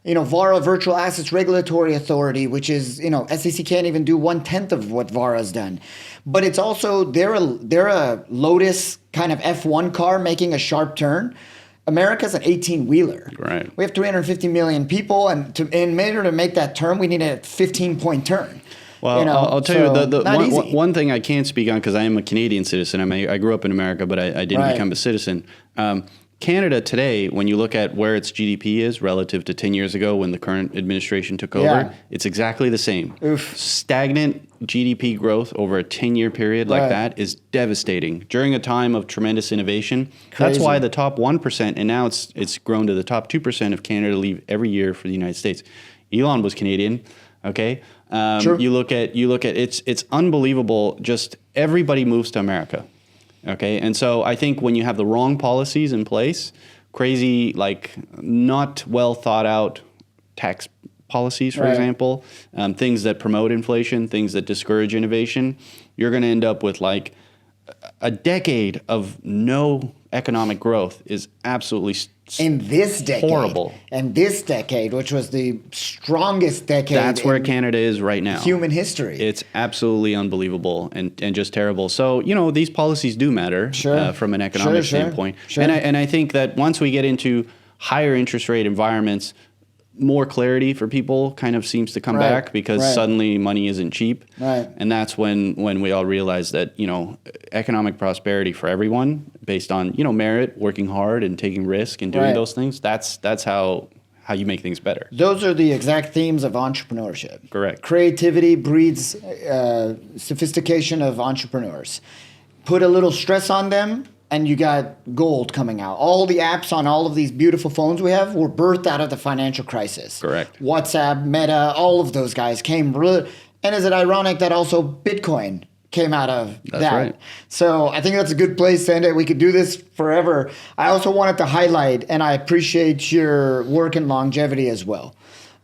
VARA, Virtual Assets Regulatory Authority, which is, SEC can't even do 1/10 of what VARA's done. But it's also, they're a Lotus kind of F1 car making a sharp turn. America's an 18-wheeler. Right. We have 350 million people, and in order to make that turn, we need a 15-point turn. Well, I'll tell you, the one thing I can't speak on, because I am a Canadian citizen. I grew up in America, but I didn't become a citizen. Canada today, when you look at where its GDP is relative to 10 years ago when the current administration took over, it's exactly the same. Oof. Stagnant GDP growth over a 10-year period like that is devastating. During a time of tremendous innovation, that's why the top 1%, and now it's grown to the top 2% of Canada leave every year for the United States. Elon was Canadian, okay? Sure. You look at it's unbelievable. Just everybody moves to America. Okay, and so I think when you have the wrong policies in place, crazy, like not well thought out tax policies, for example, things that promote inflation, things that discourage innovation, you're going to end up with like a decade of no economic growth is absolutely in this decade. Horrible. And this decade, which was the strongest decade. That's where Canada is right now. Human history. It's absolutely unbelievable and just terrible. So, you know, these policies do matter from an economic standpoint. Sure. And I think that once we get into higher interest rate environments, more clarity for people kind of seems to come back because suddenly money isn't cheap. Right. And that's when we all realize that, you know, economic prosperity for everyone based on, you know, merit, working hard and taking risk and doing those things, that's how you make things better. Those are the exact themes of entrepreneurship. Correct. Creativity breeds sophistication of entrepreneurs. Put a little stress on them, and you got gold coming out. All the apps on all of these beautiful phones we have were birthed out of the financial crisis. Correct. WhatsApp, Meta, all of those guys came really. And is it ironic that also Bitcoin came out of that? That's right. So I think that's a good place to end it. We could do this forever. I also wanted to highlight, and I appreciate your work in longevity as well.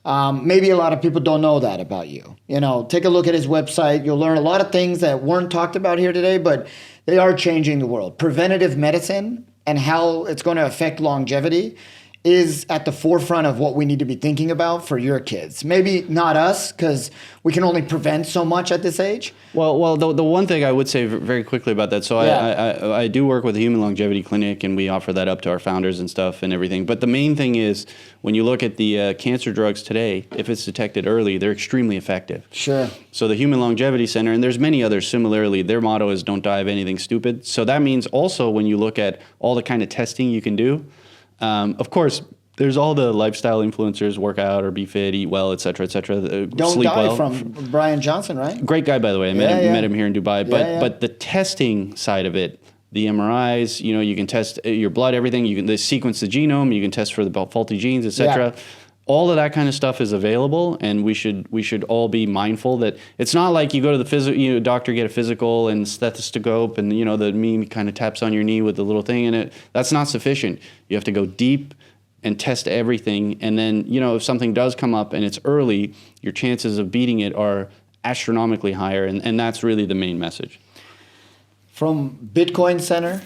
Maybe a lot of people don't know that about you. You know, take a look at his website. You'll learn a lot of things that weren't talked about here today, but they are changing the world. Preventative medicine and how it's going to affect longevity is at the forefront of what we need to be thinking about for your kids. Maybe not us, because we can only prevent so much at this age. Well, the one thing I would say very quickly about that, so I do work with a human longevity clinic, and we offer that up to our founders and stuff and everything. But the main thing is, when you look at the cancer drugs today, if it's detected early, they're extremely effective. Sure. So the Human Longevity Center, and there's many others similarly, their motto is don't die of anything stupid. So that means also when you look at all the kind of testing you can do, of course, there's all the lifestyle influencers, work out or be fit, eat well, et cetera, Don't sleep Die well. from Brian Johnson, right? Great guy, by the way. I met him here in Dubai. But the testing side of it, the MRIs, you know, you can test your blood, everything. You can sequence the genome. You can test for the faulty genes, et cetera. Yeah. All of that kind of stuff is available, and we should all be mindful that it's not like you go to the doctor, get a physical and stethoscope, and you know the meme kind of taps on your knee with the little thing in it. That's not sufficient. You have to go deep and test everything, and then you know if something does come up and it's early, your chances of beating it are astronomically higher, and that's really the main message. From Bitcoin Center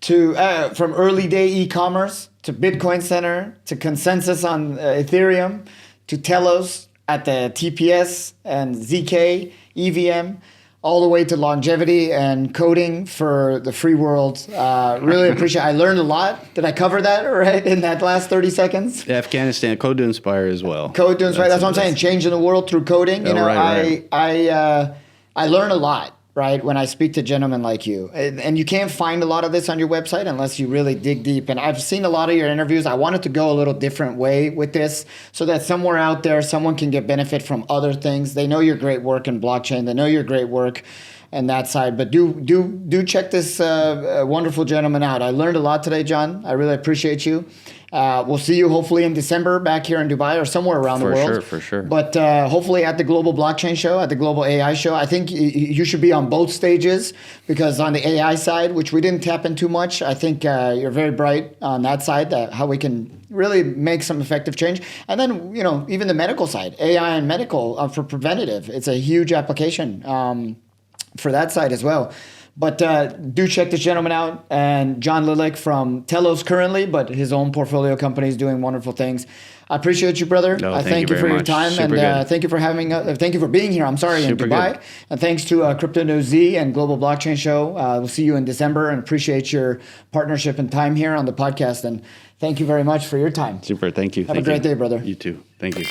to from early day e-commerce to Bitcoin Center to consensus on Ethereum to Telos at the TPS and ZK, EVM, all the way to longevity and coding for the free world. Really appreciate it. I learned a lot. Did I cover that right in that last 30 seconds? Afghanistan, Code to Inspire as well. Code to Inspire. That's what I'm saying. Changing the world through coding. You know, right. I learn a lot. Right, when I speak to gentlemen like you. And you can't find a lot of this on your website unless you really dig deep. And I've seen a lot of your interviews. I wanted to go a little different way with this so that somewhere out there, someone can get benefit from other things. They know your great work in blockchain. They know your great work and that side. But do check this wonderful gentleman out. I learned a lot today, John. I really appreciate you. We'll see you hopefully in December back here in Dubai or somewhere around the world. For sure. But hopefully at the Global Blockchain Show, at the Global AI Show. I think you should be on both stages because on the AI side, which we didn't tap in too much, I think you're very bright on that side, how we can really make some effective change. And then, you know, even the medical side, AI and medical for preventative. It's a huge application for that side as well. But do check this gentleman out, and John Lilic from Telos currently, but his own portfolio company is doing wonderful things. I appreciate you, brother. No, I thank you for your time, Super and thank you for having. Thank you for being here. I'm sorry, in Dubai, good. And thanks to Crypto Newsie and Global Blockchain Show. We'll see you in December, and appreciate your partnership and time here on the podcast. And thank you very much for your time. Super. Thank you. Have a great day, brother. You too. Thank you.